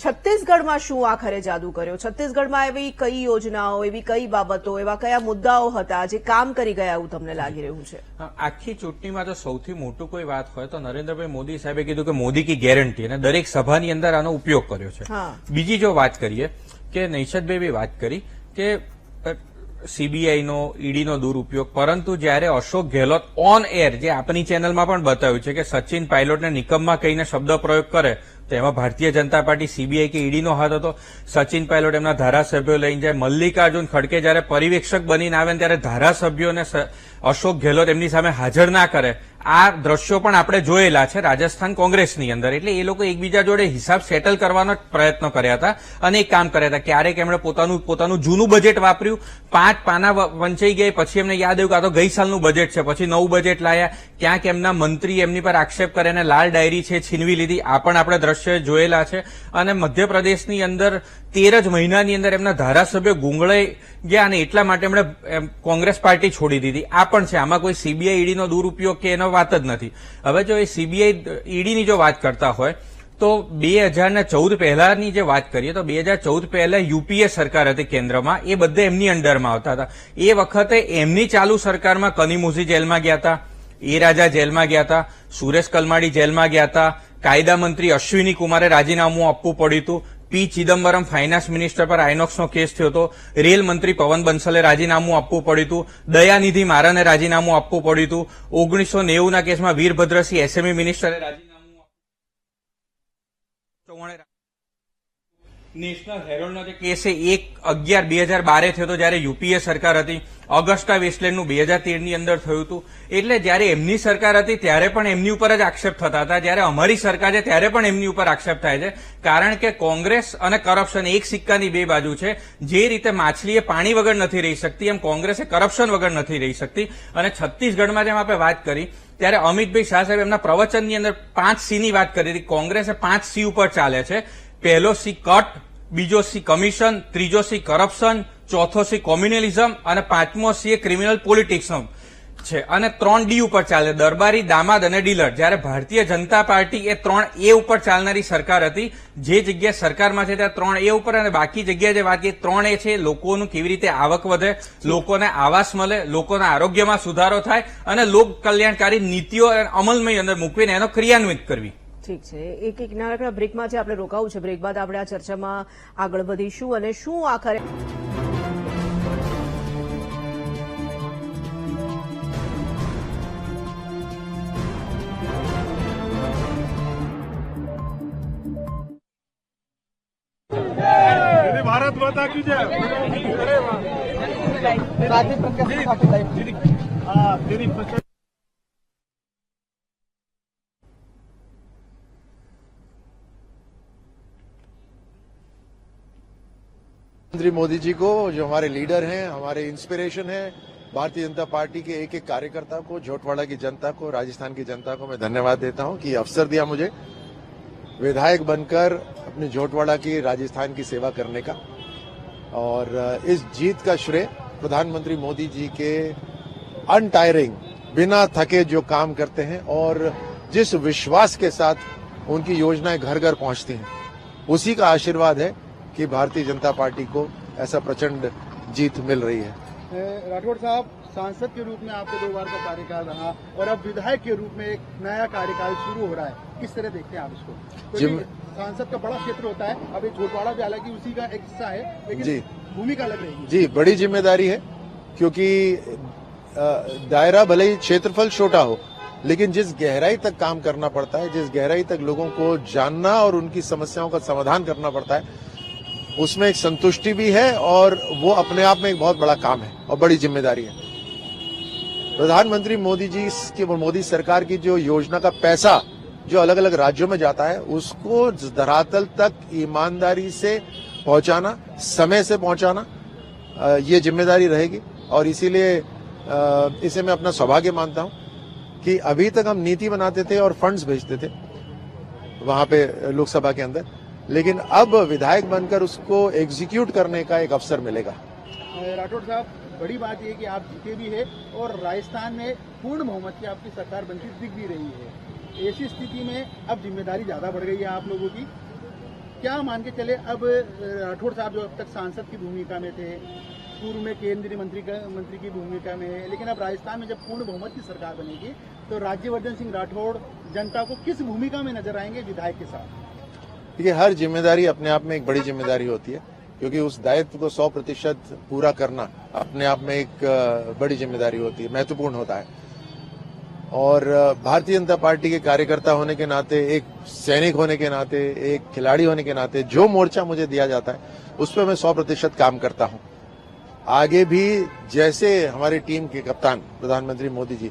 છત્તીસગઢમાં શું આખરે જાદુ કર્યો? છત્તીસગઢમાં એવી કઈ યોજનાઓ, એવી કઈ બાબતો, એવા કયા મુદ્દાઓ હતા જે કામ કરી ગયા એવું તમને લાગી રહ્યું છે? આખી ચૂંટણીમાં તો સૌથી મોટું કોઈ વાત હોય તો નરેન્દ્રભાઈ મોદી સાહેબે કીધું કે મોદી કી ગેરંટી, અને દરેક સભાની અંદર આનો ઉપયોગ કર્યો છે. બીજી જો વાત કરીએ કે નૈશદભાઈ વાત કરી કે સીબીઆઈનો, ઈડીનો દુરુપયોગ, પરંતુ જયારે અશોક ગેહલોત ઓન એર, જે આપણી ચેનલમાં પણ બતાવ્યું છે કે સચિન પાયલોટને નિકમમાં કહીને શબ્દ પ્રયોગ કરે તો એમાં ભારતીય જનતા પાર્ટી, સીબીઆઈ કે ઈડીનો હાથ હતો. સચિન પાયલોટ એમના ધારાસભ્યો લઈને જાય, મલ્લિકાર્જુન ખડકે જયારે પરિવેક્ષક બનીને આવે ત્યારે ધારાસભ્યોને અશોક ગેહલોત એમની સામે હાજર ના કરે, આ દ્રશ્યો પણ આપણે જોયેલા છે રાજસ્થાન કોંગ્રેસની અંદર. એટલે એ લોકો એકબીજા જોડે હિસાબ સેટલ કરવાનો પ્રયત્ન કર્યા હતા અને એક કામ કર્યા હતા. ક્યારેક એમણે પોતાનું જૂનું બજેટ વાપર્યું, 5 પાના વંચાઈ ગયા, પછી એમને યાદ આવ્યું કે આ તો ગઈ સાલનું બજેટ છે, પછી નવું બજેટ લાયા. ક્યાંક એમના મંત્રી એમની પર આક્ષેપ કરે અને લાલ ડાયરી છે છીનવી લીધી, આ પણ આપણે દ્રશ્ય જોયેલા છે. અને મધ્યપ્રદેશની અંદર 13 જ મહિનાની અંદર એમના ધારાસભ્યો ગુંગળાઈ ગયા અને એટલા માટે એમણે કોંગ્રેસ પાર્ટી છોડી દીધી. આ પણ છે, આમાં કોઈ સીબીઆઈ ઈડીનો દુરુપયોગ કે એનો વાત જ નથી. હવે જો એ સીબીઆઈ ઈડીની જો વાત કરતા હોય તો 2014 પહેલાની જે વાત કરીએ તો 2014 પહેલા યુપીએ સરકાર હતી કેન્દ્રમાં, એ બધે એમની અંડરમાં આવતા હતા. એ વખતે એમની ચાલુ સરકારમાં કનીમુઝી જેલમાં ગયા હતા, એ રાજા જેલમાં ગયા હતા, સુરેશ કલમાડી જેલમાં ગયા હતા, કાયદા મંત્રી અશ્વિની કુમારે રાજીનામું આપવું પડ્યું હતું, પી ચિદમ્બરમ ફાઇનાન્સ મિનિસ્ટર પર આઇનોક્સનો કેસ થયો હતો, રેલ મંત્રી પવન બંસલે રાજીનામું આપવું પડ્યું હતું, દયાનિધિ મારને રાજીનામું આપવું પડ્યું હતું, 1990ના કેસમાં વીરભદ્રસિંહ એસએમઈ મિનિસ્ટરે રાજીનામું નેશનલ હેરોલ્ડનો જે કેસ છે 1/11/2012 થયો હતો જયારે યુપીએ સરકાર હતી. ઓગસ્ટા વેસ્ટલેન્ડનું 2013ની અંદર થયું હતું. એટલે જયારે એમની સરકાર હતી ત્યારે પણ એમની ઉપર જ આક્ષેપ થતા હતા, જયારે અમારી સરકાર છે ત્યારે પણ એમની ઉપર આક્ષેપ થાય છે. કારણ કે કોંગ્રેસ અને કરપ્શન એક સિક્કાની બે બાજુ છે. જે રીતે માછલી એ પાણી વગર નથી રહી શકતી, એમ કોંગ્રેસ એ કરપ્શન વગર નથી રહી શકતી. અને છત્તીસગઢમાં જેમ આપણે વાત કરી ત્યારે અમિતભાઈ શાહ સાહેબ એમના પ્રવચનની અંદર 5C ની વાત કરી હતી. કોંગ્રેસે 5C ઉપર ચાલે છે. પહેલો C કટ, બીજો C કમિશન, ત્રીજો C કરપ્શન, ચોથો C કોમ્યુનલિઝમ અને પાંચમો C એ ક્રિમિનલ પોલિટિક્સ છે. અને 3D ઉપર ચાલે, દરબારી, દામાદ અને ડીલર. જયારે ભારતીય જનતા પાર્ટી એ 3A ઉપર ચાલનારી સરકાર હતી. જે જગ્યાએ સરકારમાં છે ત્યાં 3A ઉપર, અને બાકી જગ્યાએ જે વાત કરીએ 3A છે, લોકોનું કેવી રીતે આવક વધે, લોકોને આવાસ મળે, લોકોના આરોગ્યમાં સુધારો થાય અને લોક કલ્યાણકારી નીતિઓ અમલમાં અંદર મૂકવીને એનો ક્રિયાન્વિત કરવી. ઠીક છે, એક નાનકડા બ્રેકમાં જે આપણે રોકાવું છે, બ્રેક બાદ આપણે આ ચર્ચામાં આગળ વધીશું અને શું આખરે भारत माता की जय। प्रधानमंत्री मोदी जी को, जो हमारे लीडर हैं, हमारे इंस्पिरेशन हैं, भारतीय जनता पार्टी के एक एक कार्यकर्ता को, झोटवाड़ा की जनता को, राजस्थान की जनता को मैं धन्यवाद देता हूं कि अवसर दिया मुझे विधायक बनकर अपने झोटवाड़ा की, राजस्थान की सेवा करने का। और इस जीत का श्रेय प्रधानमंत्री मोदी जी के अनटायरिंग, बिना थके जो काम करते हैं और जिस विश्वास के साथ उनकी योजनाएं घर घर पहुंचती हैं, उसी का आशीर्वाद है कि भारतीय जनता पार्टी को ऐसा प्रचंड जीत मिल रही है। राठौड़ साहब, सांसद के रूप में आपके 2 बार का कार्यकाल रहा और अब विधायक के रूप में एक नया कार्यकाल शुरू हो रहा है, किस तरह देखते हैं आप इसको? सांसद का बड़ा क्षेत्र होता है, अब ये झोटवाड़ा भी हालांकि उसी का एक हिस्सा है, लेकिन जी भूमिका अलग रहेगी। जी, बड़ी जिम्मेदारी है, क्योंकि दायरा भले ही क्षेत्रफल छोटा हो, लेकिन जिस गहराई तक काम करना पड़ता है, जिस गहराई तक लोगों को जानना और उनकी समस्याओं का समाधान करना पड़ता है, उसमें एक संतुष्टि भी है और वो अपने आप में एक बहुत बड़ा काम है और बड़ी जिम्मेदारी है। प्रधानमंत्री मोदी जी की, मोदी सरकार की जो योजना का पैसा जो अलग अलग राज्यों में जाता है, उसको धरातल तक ईमानदारी से पहुंचाना, समय से पहुंचाना, ये जिम्मेदारी रहेगी। और इसीलिए इसे मैं अपना सौभाग्य मानता हूं कि अभी तक हम नीति बनाते थे और फंड्स भेजते थे वहां पे लोकसभा के अंदर, लेकिन अब विधायक बनकर उसको एग्जीक्यूट करने का एक अवसर मिलेगा। राठौड़ साहब, बड़ी बात यह कि आप जीते भी है और राजस्थान में पूर्ण बहुमत की आपकी सरकार बनती दिख भी रही है। ऐसी स्थिति में अब जिम्मेदारी ज्यादा बढ़ गई है आप लोगों की। क्या मान के चले, अब राठौड़ साहब जो अब तक सांसद की भूमिका में थे, पूर्व में केंद्रीय मंत्री की भूमिका में है, लेकिन अब राजस्थान में जब पूर्ण बहुमत की सरकार बनेगी तो राज्यवर्धन सिंह राठौड़ जनता को किस भूमिका में नजर आएंगे विधायक के साथ? देखिए, हर जिम्मेदारी अपने आप में एक बड़ी जिम्मेदारी होती है, क्योंकि उस दायित्व को 100% पूरा करना अपने आप में एक बड़ी जिम्मेदारी होती है, महत्वपूर्ण होता है। और भारतीय जनता पार्टी के कार्यकर्ता होने के नाते, एक सैनिक होने के नाते, एक खिलाड़ी होने के नाते, जो मोर्चा मुझे दिया जाता है उस पर मैं 100% काम करता हूं। आगे भी जैसे हमारी टीम के कप्तान प्रधानमंत्री मोदी जी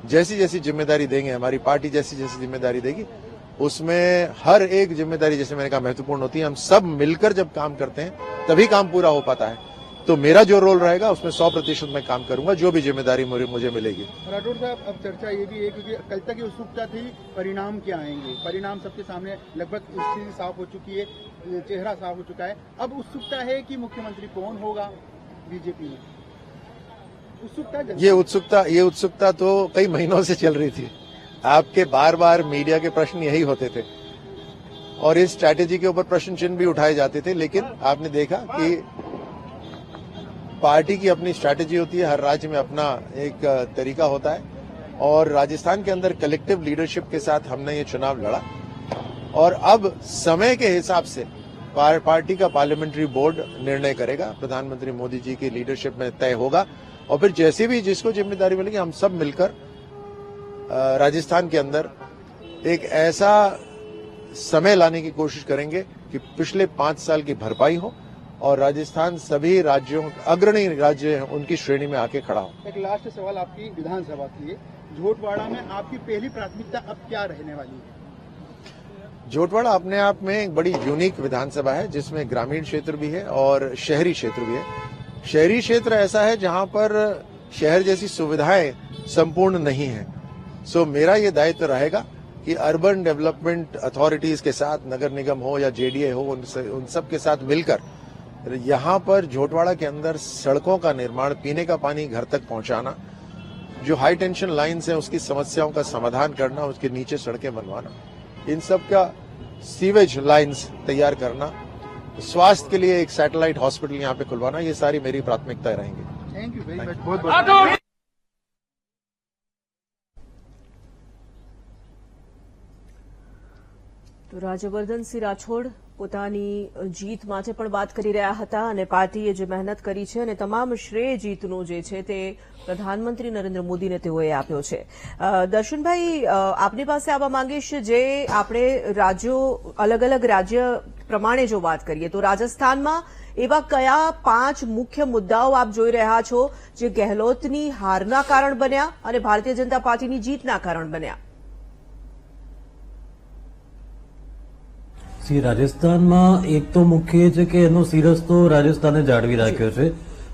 जैसी जैसी जिम्मेदारी देंगे, हमारी पार्टी जैसी जैसी जिम्मेदारी देगी, उसमें हर एक जिम्मेदारी, जैसे मैंने कहा, महत्वपूर्ण होती है। हम सब मिलकर जब काम करते हैं तभी काम पूरा हो पाता है। तो मेरा जो रोल रहेगा उसमें 100% मैं काम करूंगा, जो भी जिम्मेदारी मुझे मिलेगी। राठौड़ साहब, अब चर्चा ये भी है, क्योंकि कल तक ये उत्सुकता थी परिणाम क्या आएंगे। परिणाम सबके सामने लगभग स्थिति साफ हो चुकी है, चेहरा साफ हो चुका है। अब उत्सुकता है कि मुख्यमंत्री कौन होगा बीजेपी में। उत्सुकता ये उत्सुकता तो कई महीनों से चल रही थी। आपके बार बार मीडिया के प्रश्न यही होते थे और इस स्ट्रैटेजी के ऊपर प्रश्न चिन्ह भी उठाए जाते थे, लेकिन आपने देखा कि पार्टी की अपनी स्ट्रैटेजी होती है, हर राज्य में अपना एक तरीका होता है और राजस्थान के अंदर कलेक्टिव लीडरशिप के साथ हमने ये चुनाव लड़ा और अब समय के हिसाब से पार्टी का पार्लियामेंट्री बोर्ड निर्णय करेगा, प्रधानमंत्री मोदी जी की लीडरशिप में तय होगा और फिर जैसे भी जिसको जिम्मेदारी मिलेगी हम सब मिलकर राजस्थान के अंदर एक ऐसा समय लाने की कोशिश करेंगे कि पिछले 5 साल की भरपाई हो और राजस्थान सभी राज्यों अग्रणी राज्य हैं उनकी श्रेणी में आके खड़ा हो। एक लास्ट सवाल आपकी विधानसभा के लिए, झोटवाड़ा में आपकी पहली प्राथमिकता अब क्या रहने वाली है? झोटवाड़ा अपने आप में एक बड़ी यूनिक विधानसभा है जिसमें ग्रामीण क्षेत्र भी है और शहरी क्षेत्र भी है। शहरी क्षेत्र ऐसा है जहां पर शहर जैसी सुविधाएं संपूर्ण नहीं है। सो मेरा ये दायित्व रहेगा कि अर्बन डेवलपमेंट अथॉरिटीज के साथ, नगर निगम हो या जेडीए हो, उन सब के साथ मिलकर यहाँ पर झोटवाड़ा के अंदर सड़कों का निर्माण, पीने का पानी घर तक पहुंचाना, जो हाई टेंशन लाइन्स हैं उसकी समस्याओं का समाधान करना, उसके नीचे सड़कें बनवाना, इन सब का सीवेज लाइन्स तैयार करना, स्वास्थ्य के लिए एक सैटेलाइट हॉस्पिटल यहाँ पे खुलवाना, ये सारी मेरी प्राथमिकताएं रहेंगी। थैंक यू वेरी मच, बहुत बहुत। તો રાજ્યવર્ધનસિંહ રાઠોડ પોતાની જીત માટે પણ વાત કરી રહ્યા હતા અને પાર્ટીએ જે મહેનત કરી છે અને તમામ શ્રેય જીતનો જે છે તે પ્રધાનમંત્રી નરેન્દ્ર મોદીને તેઓએ આપ્યો છે। દર્શનભાઈ, આપની પાસે આવવા માંગીશ, જે આપણે રાજ્યો અલગ અલગ રાજ્ય પ્રમાણે જો વાત કરીએ તો રાજસ્થાનમાં એવા કયા 5 મુખ્ય મુદ્દાઓ આપ જોઈ રહ્યા છો જે ગેહલોતની હારના કારણ બન્યા અને ભારતીય જનતા પાર્ટીની જીતના કારણ બન્યા? રાજસ્થાનમાં એક તો મુખ્ય છે કે એનો શિરસ્તો રાજસ્થાને જાળવી રાખ્યો છે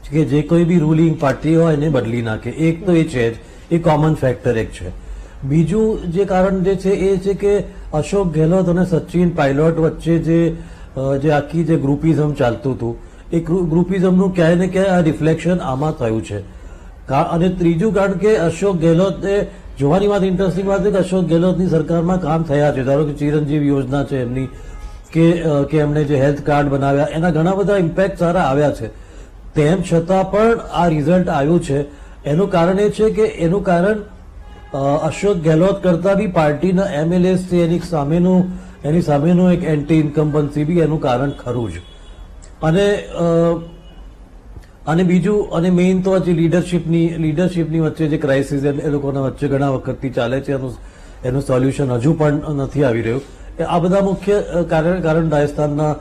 કે જે કોઈ બી રૂલિંગ પાર્ટી હોય એને બદલી નાખે। એક તો એ છે જ, એ કોમન ફેક્ટર એક છે। બીજું જે કારણ જે છે એ છે કે અશોક ગેહલોત અને સચિન પાયલોટ વચ્ચે જે આખી જે ગ્રુપિઝમ ચાલતું હતું એ ગ્રુપિઝમનું ક્યાંય ને ક્યાંય આ રિફ્લેક્શન આમાં થયું છે। અને ત્રીજું કારણ કે અશોક ગેહલોતે, જોવાની વાત ઇન્ટરેસ્ટિંગ વાત છે કે અશોક ગેહલોતની સરકારમાં કામ થયા છે, ધારો કે ચિરંજીવ યોજના છે એમની, કે એમણે જે હેલ્થ કાર્ડ બનાવ્યા, એના ઘણા બધા ઇમ્પેક્ટ સારા આવ્યા છે। તેમ છતાં પણ આ રિઝલ્ટ આવ્યું છે। એનું કારણ એ છે કે એનું કારણ અશોક ગેહલોત કરતા બી પાર્ટીના એમએલએસ છે, એની સામેનું એક એન્ટી ઇન્કમ્બન્સી બી એનું કારણ ખરું જ। અને બીજું અને મેઇન તો હજી લીડરશીપની વચ્ચે જે ક્રાઇસિસ એ લોકોના વચ્ચે ઘણા વખતથી ચાલે છે, એનું સોલ્યુશન હજુ પણ નથી આવી રહ્યું। આ બધા મુખ્ય કારણ રાજસ્થાનના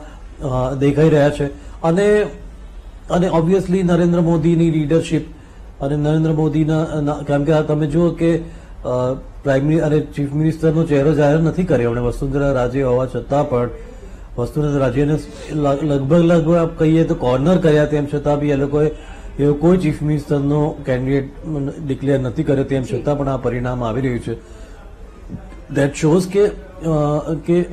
દેખાઈ રહ્યા છે। અને ઓબ્વિયસલી નરેન્દ્ર મોદીની લીડરશીપ અને નરેન્દ્ર મોદીના, કેમ કે તમે જુઓ કે પ્રાઇમ અને ચીફ મિનિસ્ટરનો ચહેરો જાહેર નથી કર્યો એમણે, વસુંધરા રાજે હોવા છતાં પણ વસુંધરા રાજેને લગભગ કહીએ તો કોર્નર કર્યા, તેમ છતાં બી એ લોકોએ એવો કોઈ ચીફ મિનિસ્ટરનો કેન્ડિડેટ ડિક્લેર નથી કર્યો, તેમ છતાં પણ આ પરિણામ આવી રહ્યું છે। દેટ શોઝ કે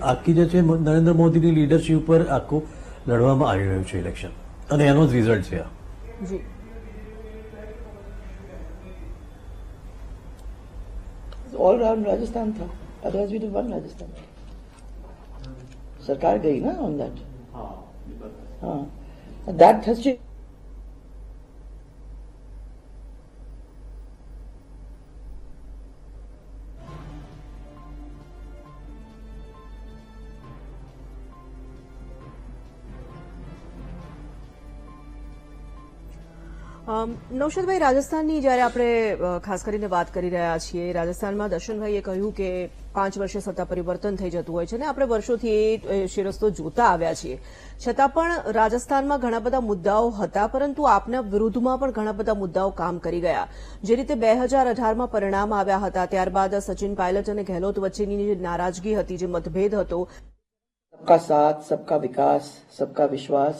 આખી જે છે નરેન્દ્ર મોદીની લીડરશીપ પર આખું લડવામાં આવી રહ્યું છે ઇલેક્શન અને એનો જ રિઝલ્ટ છે આ। ऑल राउंड राजस्थान था, अदरवाइज वी वन राजस्थान। सरकार गई ना ऑन दैट, हाँ, दैट हैज चेंज्ड। નૌશાદભાઈ, રાજસ્થાનની જ્યારે આપણે ખાસ કરીને વાત કરી રહ્યા છીએ, રાજસ્થાનમાં દર્શનભાઈએ કહ્યું કે 5 વર્ષે સત્તા પરિવર્તન થઈ જતું હોય છે ને આપણે વર્ષોથી એ શિરસ્તો જોતા આવ્યા છીએ, છતાં પણ રાજસ્થાનમાં ઘણા બધા મુદ્દાઓ હતા, પરંતુ આપના વિરુદ્ધમાં પણ ઘણા બધા મુદ્દાઓ કામ કરી ગયા। જે રીતે 2018માં પરિણામ આવ્યા હતા, ત્યારબાદ સચિન પાયલટ અને ગેહલોત વચ્ચેની જે નારાજગી હતી, જે મતભેદ હતો, सबका साथ, सबका विकास, सबका विश्वास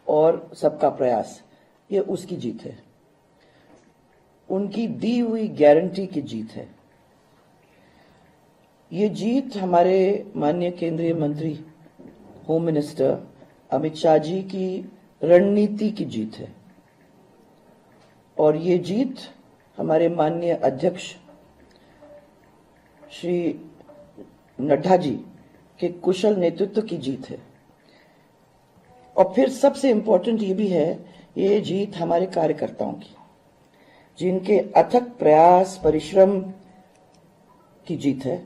और सबका प्रयास, ये उसकी जीत है, उनकी दी हुई गारंटी की जीत है। ये जीत हमारे माननीय केंद्रीय मंत्री होम मिनिस्टर अमित शाह जी की रणनीति की जीत है। और ये जीत हमारे माननीय अध्यक्ष श्री नड्डा जी के कुशल नेतृत्व की जीत है। और फिर सबसे इंपॉर्टेंट ये भी है, ये जीत हमारे कार्यकर्ताओं की, जिनके अथक प्रयास परिश्रम की जीत है।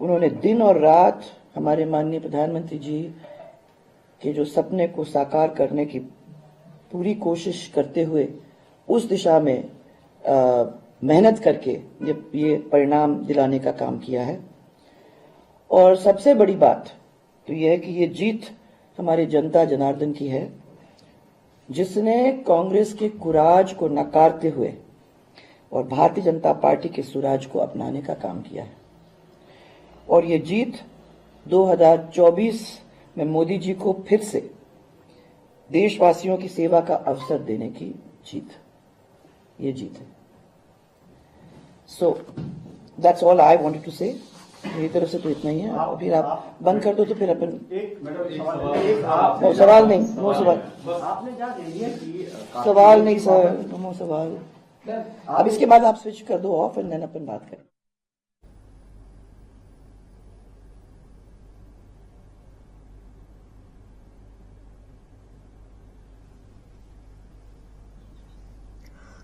उन्होंने दिन और रात हमारे माननीय प्रधानमंत्री जी के जो सपने को साकार करने की पूरी कोशिश करते हुए उस दिशा में मेहनत करके ये परिणाम दिलाने का काम किया है। और सबसे बड़ी बात तो यह है कि ये जीत हमारे जनता जनार्दन की है, जिसने कांग्रेस के कुराज को नकारते हुए और भारतीय जनता पार्टी के सुराज को अपनाने का काम किया है। और ये जीत 2024 में मोदी जी को फिर से देशवासियों की सेवा का अवसर देने की ये जीत है। So that's all I wanted to say. मेरी तरफ से तो इतना ही है। फिर आप बंद कर दो तो फिर अपन सवाल नहीं, नो सवाल नहीं सर, नो सवाल। अब इसके बाद आप स्विच कर दो ऑफ एंड देन अपन बात करें।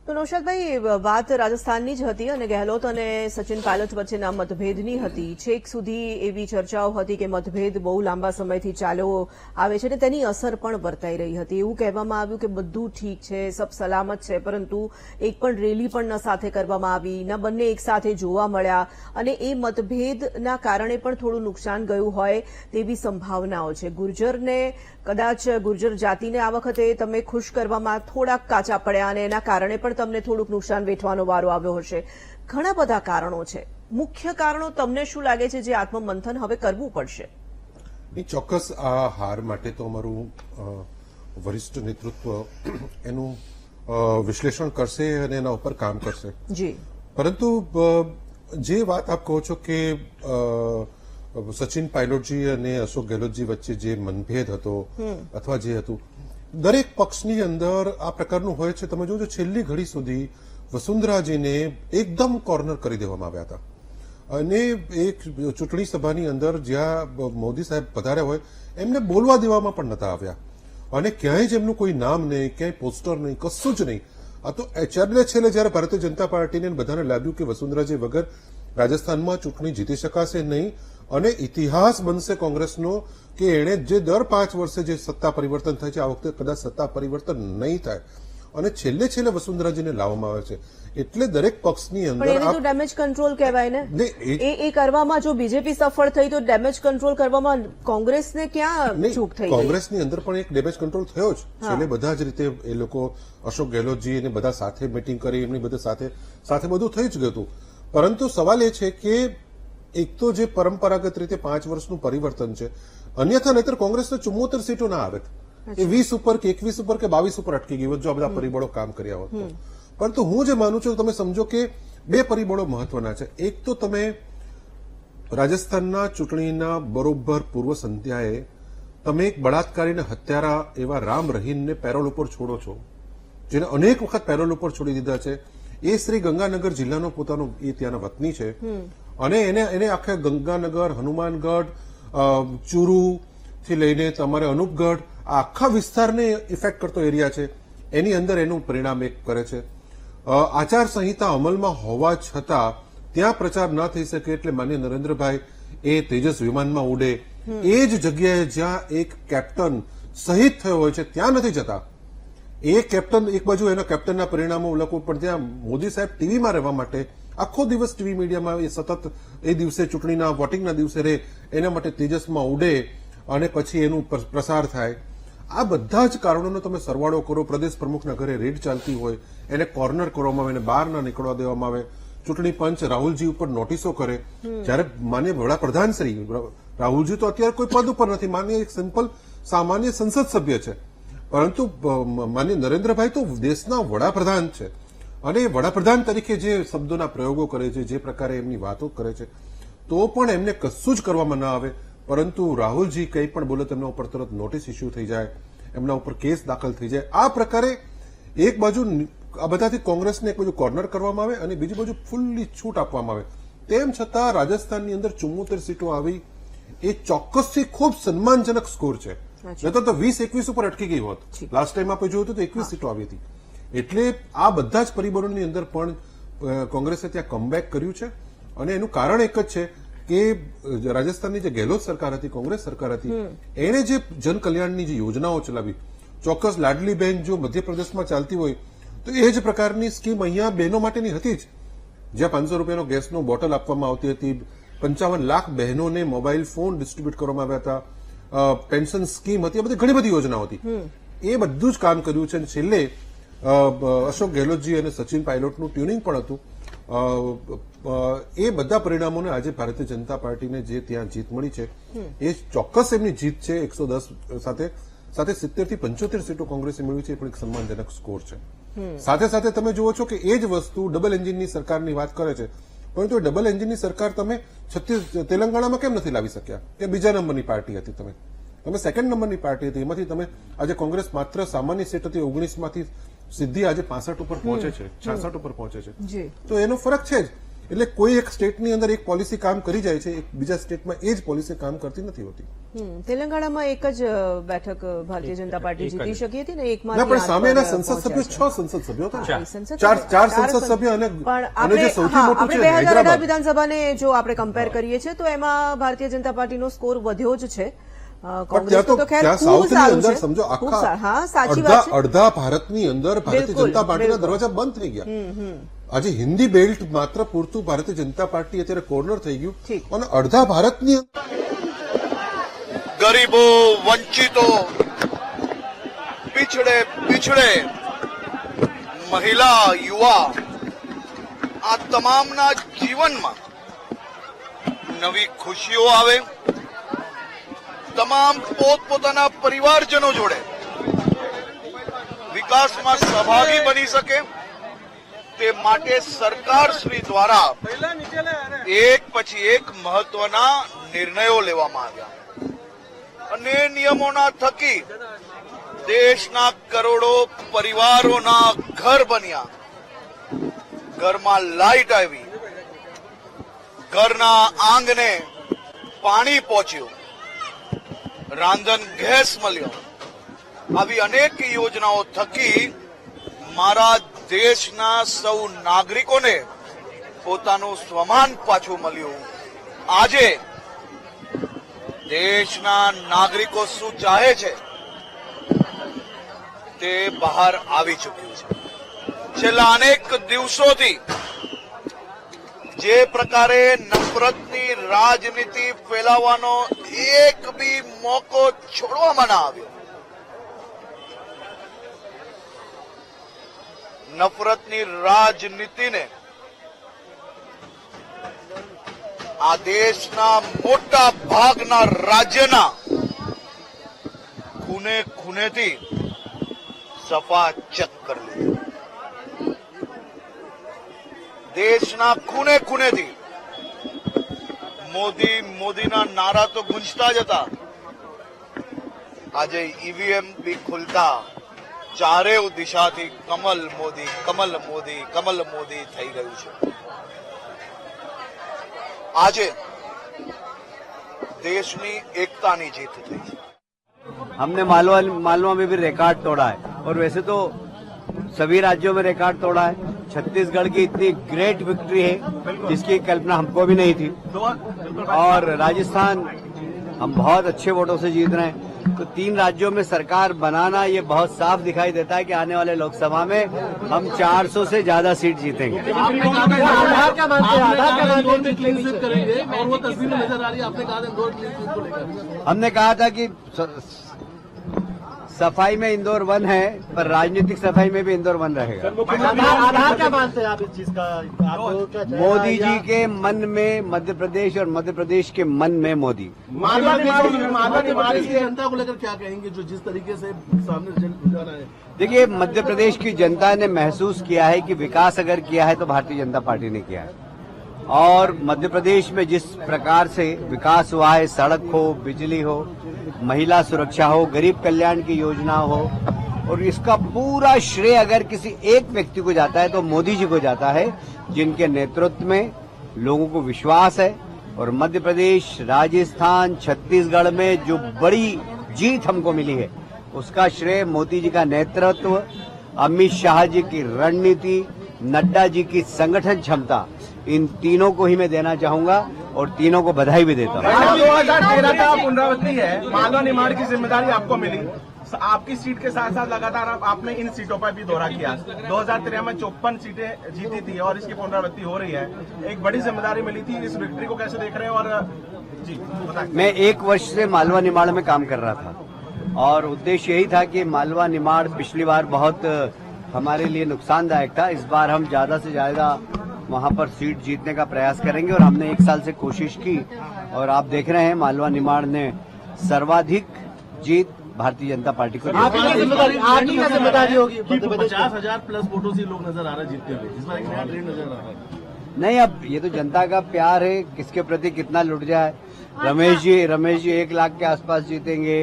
તો નૌશાદભાઈ, વાત રાજસ્થાનની જ હતી અને ગેહલોત અને સચિન પાયલટ વચ્ચેના મતભેદની હતી। છેક સુધી એવી ચર્ચાઓ હતી કે મતભેદ બહુ લાંબા સમયથી ચાલ્યો આવે છે અને તેની અસર પણ વર્તાઈ રહી હતી। એવું કહેવામાં આવ્યું કે બધું ઠીક છે, સબ સલામત છે, પરંતુ એક પણ રેલી પણ ન સાથે કરવામાં આવી, ન બંને એક સાથે જોવા મળ્યા અને એ મતભેદના કારણે પણ થોડું નુકસાન ગયું હોય તેવી સંભાવનાઓ છે। ગુર્જરને કદાચ ગુર્જર જાતિને આ વખતે તમે ખુશ કરવામાં થોડાક કાચા પડ્યા અને એના કારણે પણ તમને થોડુંક નુકસાન વેઠવાનો વારો આવ્યો હશે। ઘણા બધા કારણો છે। મુખ્ય કારણો તમને શું લાગે છે જે આત્મમંથન હવે કરવું પડશે? ચોક્કસ આ હાર માટે તો અમારું વરિષ્ઠ નેતૃત્વ એનું વિશ્લેષણ કરશે અને એના ઉપર કામ કરશે જી। પરંતુ જે વાત આપ કહો છો કે સચિન પાયલોટજી અને અશોક ગેહલોતજી વચ્ચે જે મનભેદ હતો અથવા જે હતું, દરેક પક્ષની અંદર આ પ્રકારનું હોય છે। તમે જોજો છેલ્લી ઘડી સુધી વસુંધરાજીને એકદમ કોર્નર કરી દેવામાં આવ્યા હતા અને એક ચૂંટણી સભાની અંદર જ્યાં મોદી સાહેબ પધાર્યા હોય એમને બોલવા દેવામાં પણ નતા આવ્યા અને ક્યાંય જ એમનું કોઈ નામ નહીં, ક્યાંય પોસ્ટર નહીં, કશું જ નહીં। આ તો છેલ્લે જયારે ભારતીય જનતા પાર્ટીને બધાને લાગ્યું કે વસુંધરાજી વગર રાજસ્થાનમાં ચૂંટણી જીતી શકાશે નહીં અને ઇતિહાસ બનશે કોંગ્રેસનો કે એણે જે દર 5 વર્ષે જે સત્તા પરિવર્તન થાય છે આ વખતે કદાચ સત્તા પરિવર્તન નહીં થાય અને છેલ્લે વસુંધરાજીને લાવવામાં આવે છે। એટલે દરેક પક્ષની અંદર પણ એને તો ડેમેજ કંટ્રોલ કહેવાય ને। એ કરવામાં જો બીજેપી સફળ થઈ તો ડેમેજ કંટ્રોલ કરવામાં કોંગ્રેસને ક્યાં ચૂક થઈ? કોંગ્રેસની અંદર પણ એક ડેમેજ કંટ્રોલ થયો જ છેલ્લે બધા જ રીતે। એ લોકો અશોક ગેહલોતજી એને બધા સાથે મિટિંગ કરી, એમની બધા સાથે બધું થઈ જ ગયું હતું। પરંતુ સવાલ એ છે કે એક તો જે પરંપરાગત રીતે 5 વર્ષનું પરિવર્તન છે, અન્યથા નહીતર કોંગ્રેસને 74 સીટો ના આવે, એ 20 ઉપર કે 21 ઉપર કે 22 ઉપર અટકી ગઈ હોત જો આ બધા પરિબળો કામ કર્યા હોત તો। પરંતુ હું જે માનું છું તમે સમજો કે બે પરિબળો મહત્વના છે। એક તો તમે રાજસ્થાનના ચૂંટણીના બરોબર પૂર્વ સંધ્યાએ તમે એક બળાત્કારીને હત્યારા એવા રામ રહીમને પેરોલ ઉપર છોડો છો, જેને અનેક વખત પેરોલ ઉપર છોડી દીધા છે। એ શ્રી ગંગાનગર જિલ્લાનો પોતાનો એ ત્યાંના વતની છે અને એને આખા ગંગાનગર, હનુમાનગઢ, ચુરુ થી લઈને તમારે અનુપગઢ આ આખા વિસ્તારને ઇફેક્ટ કરતો એરિયા છે, એની અંદર એનું પરિણામ એક કરે છે। આચાર સંહિતા અમલમાં હોવા છતાં ત્યાં પ્રચાર ન થઈ શકે એટલે માનનીય નરેન્દ્રભાઈ એ તેજસ વિમાનમાં ઉડે એ જ જગ્યાએ જ્યાં એક કેપ્ટન શહીદ થયો હોય છે ત્યાં નથી જતા। એ કેપ્ટન એક બાજુ એના કેપ્ટનના પરિણામો લખવું પણ ત્યાં મોદી સાહેબ ટીવીમાં રહેવા માટે આખો દિવસ ટીવી મીડિયામાં એ સતત એ દિવસે ચૂંટણીના વોટિંગના દિવસે રહે એના માટે તેજસમાં ઉડે અને પછી એનું પ્રસાર થાય। આ બધા જ કારણોનો તમે સરવાળો કરો, પ્રદેશ પ્રમુખના ઘરે રેડ ચાલતી હોય, એને કોર્નર કરવામાં આવે, એને બહાર ના નીકળવા દેવામાં આવે, ચૂંટણી પંચ રાહુલજી ઉપર નોટિસો કરે, જ્યારે માન્ય વડાપ્રધાન શ્રી રાહુલજી તો અત્યારે કોઈ પદ ઉપર નથી, માન્ય એક સિમ્પલ સામાન્ય સંસદ સભ્ય છે, પરંતુ માન્ય નરેન્દ્રભાઈ તો દેશના વડાપ્રધાન છે અને વડાપ્રધાન તરીકે જે શબ્દોના પ્રયોગો કરે છે, જે પ્રકારે એમની વાતો કરે છે, તો પણ એમને કશું જ કરવામાં ના આવે। પરંતુ રાહુલજી કંઈ પણ બોલે તેમના ઉપર તરત નોટિસ ઇસ્યુ થઈ જાય, એમના ઉપર કેસ દાખલ થઈ જાય। આ પ્રકારે એક બાજુ આ બધાથી કોંગ્રેસને એક બાજુ કોર્નર કરવામાં આવે અને બીજી બાજુ ફૂલ્લી છૂટ આપવામાં આવે. તેમ છતાં રાજસ્થાનની અંદર 74 સીટો આવી એ ચોક્કસથી ખૂબ સન્માનજનક સ્કોર છે. નહીં તો 20-21 ઉપર અટકી ગઈ હોત. લાસ્ટ ટાઈમ આપણે જોયું હતું તો 21 સીટો આવી હતી. એટલે આ બધા જ પરિબળોની અંદર પણ કોંગ્રેસે ત્યાં કમબેક કર્યું છે અને એનું કારણ એક જ છે કે રાજસ્થાનની જે ગેહલોત સરકાર હતી, કોંગ્રેસ સરકાર હતી, એણે જે જનકલ્યાણની જે યોજનાઓ ચલાવી, ચોક્કસ લાડલી બહેન જો મધ્યપ્રદેશમાં ચાલતી હોય તો એ જ પ્રકારની સ્કીમ અહીંયા બહેનો માટેની હતી જ. જ્યાં 500 રૂપિયાનો ગેસનો બોટલ આપવામાં આવતી હતી, 55 લાખ બહેનોને મોબાઈલ ફોન ડિસ્ટ્રીબ્યુટ કરવામાં આવ્યા હતા, પેન્શન સ્કીમ હતી, આ બધી ઘણી બધી યોજનાઓ હતી. એ બધું જ કામ કર્યું છે અને છેલ્લે અશોક ગેહલોતજી અને સચિન પાયલોટનું ટ્યુનિંગ પણ હતું. એ બધા પરિણામોને આજે ભારતીય જનતા પાર્ટીને જે ત્યાં જીત મળી છે એ ચોક્કસ એમની જીત છે. 110 સાથે 70 થી 75 સીટો કોંગ્રેસે મેળવી છે, એ પણ એક સન્માનજનક સ્કોર છે. સાથે સાથે તમે જુઓ છો કે એ જ વસ્તુ ડબલ એન્જિનની સરકારની વાત કરે છે, પરંતુ એ ડબલ એન્જિનની સરકાર તમે તેલંગાણામાં કેમ નથી લાવી શક્યા? કે બીજા નંબરની પાર્ટી હતી, તમે સેકન્ડ નંબરની પાર્ટી હતી, એમાંથી તમે આજે કોંગ્રેસ માત્ર સામાન્ય સીટ હતી 19 માંથી સીધી આજે 65 ઉપર પહોંચે છે, 66 ઉપર પહોંચે છે. તો એનો ફરક છે જ. એટલે કોઈ એક સ્ટેટની અંદર એક પોલિસી કામ કરી જાય છે, એક બીજા સ્ટેટમાં એ જ પોલિસી કામ કરતી નથી હોતી. તેલંગાણામાં એક જ બેઠક ભારતીય જનતા પાર્ટી જીતી શકી હતી ને, એકમાં પણ સામે એના સંસદ સભ્યો 6 સંસદ સભ્યો હતા, ચાર સંસદ સભ્યો અને જે સૌથી મોટું છે 2018 વિધાનસભાને જો આપણે કમ્પેર કરીએ છીએ તો એમાં ભારતીય જનતા પાર્ટીનો સ્કોર વધ્યો જ છે. સમજો આખા અડધા ભારતની અંદર ભારતીય જનતા પાર્ટીના દરવાજા બંધ થઈ ગયા. આજે હિન્દી બેલ્ટ માત્ર પૂરતું ભારતીય જનતા પાર્ટી અત્યારે કોર્નર થઈ ગયું અને અડધા ભારતની ગરીબો, વંચિતો, પીછડે મહિલા, યુવા, આ તમામના જીવનમાં નવી ખુશીઓ આવે, તમામ પોતપોતાના પરિવારજનો જોડે વિકાસમાં સહભાગી બની શકે તે માટે સરકાર શ્રી દ્વારા એક પછી એક મહત્વના નિર્ણયો લેવામાં આવ્યા અને નિયમોના થકી દેશના કરોડો પરિવારોના ઘર બન્યા. ઘરમાં લાઈટ આવી, ઘરના આંગણે પાણી પહોંચ્યું, રાંધણ ગેસ મળ્યો. આવી અનેક યોજનાઓ થકી મારા દેશના સૌ નાગરિકોને પોતાનું સ્વમાન પાછું મળ્યું. આજે દેશના નાગરિકો શું ચાહે છે તે બહાર આવી ચૂક્યું છે. છેલ્લા અનેક દિવસોથી જે પ્રકારે નફરતની રાજનીતિ ફેલાવવાનો એક બી મોકો છોડવામાં ના આવ્યો, નફરતની રાજનીતિને આ દેશના મોટા ભાગના રાજ્યના ખૂનેથી સફાચક કરી લીધી. દેશના ખૂનેથી મોદીના નારા તો ગુંજતા જ હતા. આજે ઈવીએમ બી ખુલતા ચારે દિશાથી કમલ મોદી થઈ ગયું છે. આજે દેશની एकताની जीत થઈ છે. हमने मालवा में भी रिकॉर्ड तोड़ा है और वैसे तो सभी राज्यों में रिकॉर्ड तोड़ा है. छत्तीसगढ़ की इतनी ग्रेट विक्ट्री है जिसकी कल्पना हमको भी नहीं थी. और राजस्थान हम बहुत अच्छे वोटों से जीत रहे हैं. तो 3 राज्यों में सरकार बनाना ये बहुत साफ दिखाई देता है कि आने वाले लोकसभा में हम 400 से ज्यादा सीट जीतेंगे. हमने कहा था कि सफाई में इंदौर 1 है, पर राजनीतिक सफाई में भी इंदौर 1 रहेगा. आधार क्या मानते हैं आप इस चीज का? मोदी जी के मन में मध्य प्रदेश और मध्य प्रदेश के मन में मोदी. मालवा की जनता को लेकर क्या कहेंगे जो जिस तरीके से सामने जाना है? देखिए, मध्य प्रदेश की जनता ने महसूस किया है कि विकास अगर किया है तो भारतीय जनता पार्टी ने किया है. और मध्य प्रदेश में जिस प्रकार से विकास हुआ है, सड़क हो, बिजली हो, महिला सुरक्षा हो, गरीब कल्याण की योजना हो, और इसका पूरा श्रेय अगर किसी एक व्यक्ति को जाता है तो मोदी जी को जाता है, जिनके नेतृत्व में लोगों को विश्वास है। और मध्य प्रदेश, राजस्थान, छत्तीसगढ़ में जो बड़ी जीत हमको मिली है, उसका श्रेय मोदी जी का नेतृत्व, अमित शाह जी की रणनीति, नड्डा जी की संगठन क्षमता, इन तीनों को ही मैं देना चाहूंगा और तीनों को बधाई भी देता हूँ। 2013 का पुनरावृत्ति है, मालवा निमाड़ की जिम्मेदारी आपको मिली, आपकी सीट के साथ साथ लगातार आपने इन सीटों पर भी दौरा किया। 2013 में 54 सीटें जीती थी और इसकी पुनरावृत्ति हो रही है। एक बड़ी जिम्मेदारी मिली थी, इस विक्ट्री को कैसे देख रहे हैं? और जी बताइए। मैं 1 वर्ष से मालवा निमाड़ में काम कर रहा था और उद्देश्य यही था कि मालवा निमाड़ पिछली बार बहुत हमारे लिए नुकसानदायक था। इस बार हम ज्यादा से ज्यादा वहां पर सीट जीतने का प्रयास करेंगे और हमने 1 साल से कोशिश की और आप देख रहे हैं मालवा निमाड़ ने सर्वाधिक जीत भारतीय जनता पार्टी को। आपकी क्या जिम्मेदारी होगी? 50,000 प्लस वोटों से लोग नजर आ रहे हैं जीतते हुए, इस बार एक नया ट्रेंड नजर आ रहा है। नहीं, अब ये तो जनता का प्यार है, किसके प्रति कितना लुट जाए। रमेश जी 1 लाख के आसपास जीतेंगे,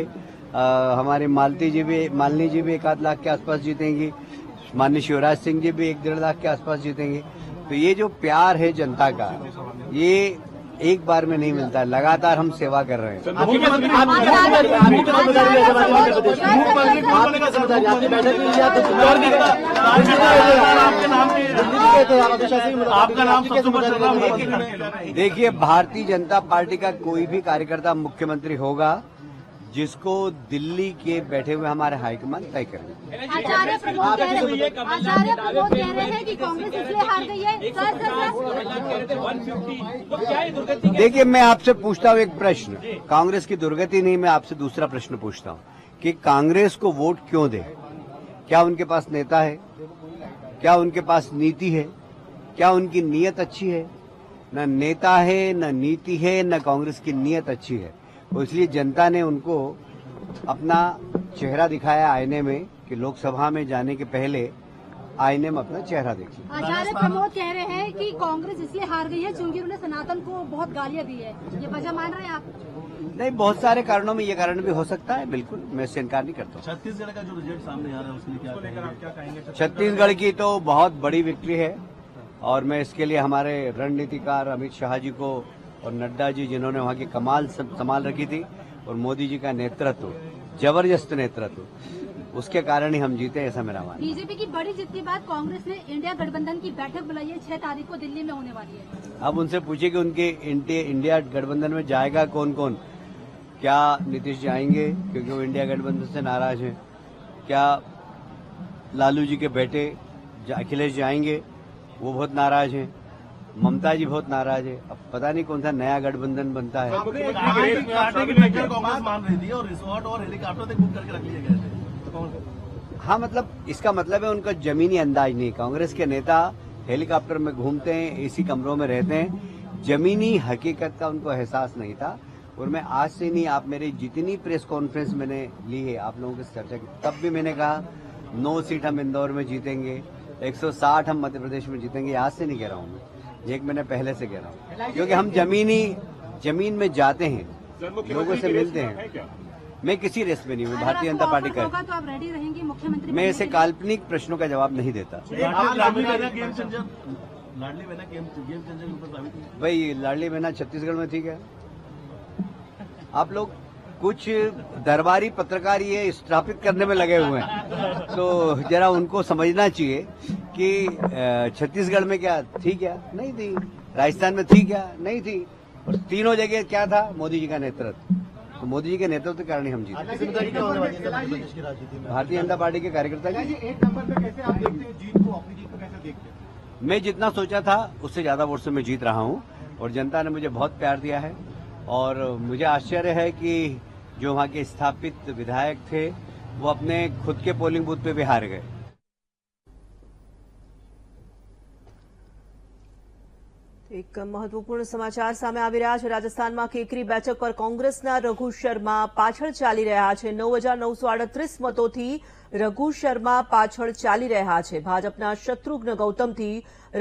हमारी मालनी जी भी 1 आध लाख के आसपास जीतेंगी, माननीय शिवराज सिंह जी भी 1-1.5 लाख के आसपास जीतेंगे। तो ये जो प्यार है जनता का, ये एक बार में नहीं मिलता है, लगातार हम सेवा कर रहे हैं। देखिए, भारतीय जनता पार्टी का कोई भी कार्यकर्ता मुख्यमंत्री होगा जिसको दिल्ली के बैठे हुए हमारे हाईकमान तय करेंगे। आचार्य प्रमोद कह रहे हैं कि कांग्रेस इसलिए हार गई है। देखिए, मैं आपसे पूछता हूँ एक प्रश्न, कांग्रेस की दुर्गति नहीं, मैं आपसे दूसरा प्रश्न पूछता हूँ कि कांग्रेस को वोट क्यों दे? क्या उनके पास नेता है? क्या उनके पास नीति है? क्या उनकी नीयत अच्छी है? न नेता है, न नीति है, न कांग्रेस की नीयत अच्छी है। तो इसलिए जनता ने उनको अपना चेहरा दिखाया आईने में कि लोकसभा में जाने के पहले आईने में अपना चेहरा देखिए। आचार्य प्रमोद कह रहे हैं कि कांग्रेस इसलिए हार गई है क्योंकि उन्होंने सनातन को बहुत गालियां दी है, ये वजह मान रहे हैं आप? नहीं, बहुत सारे कारणों में ये कारण भी हो सकता है, बिल्कुल मैं इससे इनकार नहीं करता। छत्तीसगढ़ का जो रिजल्ट सामने आ रहा है उसमें क्या कहेंगे? छत्तीसगढ़ की तो बहुत बड़ी विक्ट्री है और मैं इसके लिए हमारे रणनीतिकार अमित शाह जी को और नड्डा जी, जिन्होंने वहाँ की कमाल संभाल रखी थी, और मोदी जी का नेतृत्व, जबरदस्त नेतृत्व, उसके कारण ही हम जीते, ऐसा मेरा मानना। बीजेपी की बड़ी जीत के बाद कांग्रेस ने इंडिया गठबंधन की बैठक बुलाई है, 6 तारीख को दिल्ली में होने वाली है। अब उनसे पूछिए कि उनके इंडिया गठबंधन में जाएगा कौन कौन। क्या नीतीश जाएंगे क्योंकि वो इंडिया गठबंधन से नाराज हैं? क्या लालू जी के बेटे अखिलेश जाएंगे? वो बहुत नाराज हैं। ममता जी बहुत नाराज है। अब पता नहीं कौन सा नया गठबंधन बनता है। कांग्रेस मान रही थी और रिसोर्ट और हेलीकॉप्टर तक बुक करके रख लिए गए थे। हाँ, मतलब इसका मतलब है उनका जमीनी अंदाज नहीं। कांग्रेस के नेता हेलीकॉप्टर में घूमते हैं, एसी कमरों में रहते हैं, जमीनी हकीकत का उनको एहसास नहीं था। और मैं आज से नहीं, आप मेरी जितनी प्रेस कॉन्फ्रेंस मैंने ली है आप लोगों से चर्चा की, तब भी मैंने कहा 9 सीट हम इंदौर में जीतेंगे, 160 हम मध्य प्रदेश में जीतेंगे। आज से नहीं कह रहा हूँ मैं, एक महीने पहले से कह रहा हूँ, क्योंकि हम जमीन में जाते हैं, लोगों से मिलते हैं। मैं किसी रेस में नहीं हूँ, भारतीय जनता पार्टी का। तो आप रेडी रहेंगे मुख्यमंत्री? मैं ऐसे काल्पनिक प्रश्नों का जवाब नहीं देता। भाई, लाडली बहना छत्तीसगढ़ में ठीक है। आप लोग कुछ दरबारी पत्रकार ये स्थापित करने में लगे हुए हैं, तो जरा उनको समझना चाहिए कि छत्तीसगढ़ में क्या थी, क्या नहीं थी, राजस्थान में थी, क्या नहीं थी, और तीनों जगह क्या था, मोदी जी का नेतृत्व। तो मोदी जी के नेतृत्व के कारण ही हम जीते। भारतीय जनता पार्टी के कार्यकर्ता एक नंबर पे कैसे आप देखते हैं जीत को, अपनी जीत को कैसे देखते हैं? मैं जितना सोचा था उससे ज्यादा वोट से मैं जीत रहा हूँ और जनता ने मुझे बहुत प्यार दिया है। और मुझे आश्चर्य है कि जो वहाँ के स्थापित विधायक थे वो अपने खुद के पोलिंग बूथ पे भी हार गए। एक महत्वपूर्ण समाचार सामे આવી રહ્યા છે। રાજસ્થાનમાં કેકરી બેઠક પર કોંગ્રેસના રઘુ શર્મા પાછળ ચાલી રહ્યા છે। 9,938 મતોથી રઘુ શર્મા પાછળ ચાલી રહ્યા છે। ભાજપના શત્રુઘ્ન ગૌતમથી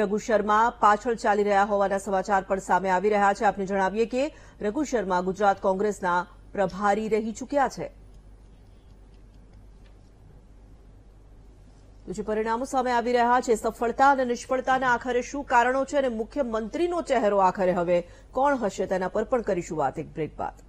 રઘુ શર્મા પાછળ ચાલી રહ્યા હોવાના સમાચાર પણ સામે આવી રહ્યા છે। આપને જણાવીએ કે રઘુ શર્મા ગુજરાત કોંગ્રેસના પ્રભારી રહી ચૂક્યા છે। જે પરિણામો સામે આવી રહ્યા છે, સફળતા અને નિષ્ફળતાના આખરે શું કારણો છે અને મુખ્યમંત્રીનો ચહેરો આખરે હવે કોણ હશે તેના પર પણ કરીશું વાત એક બ્રેક બાદ.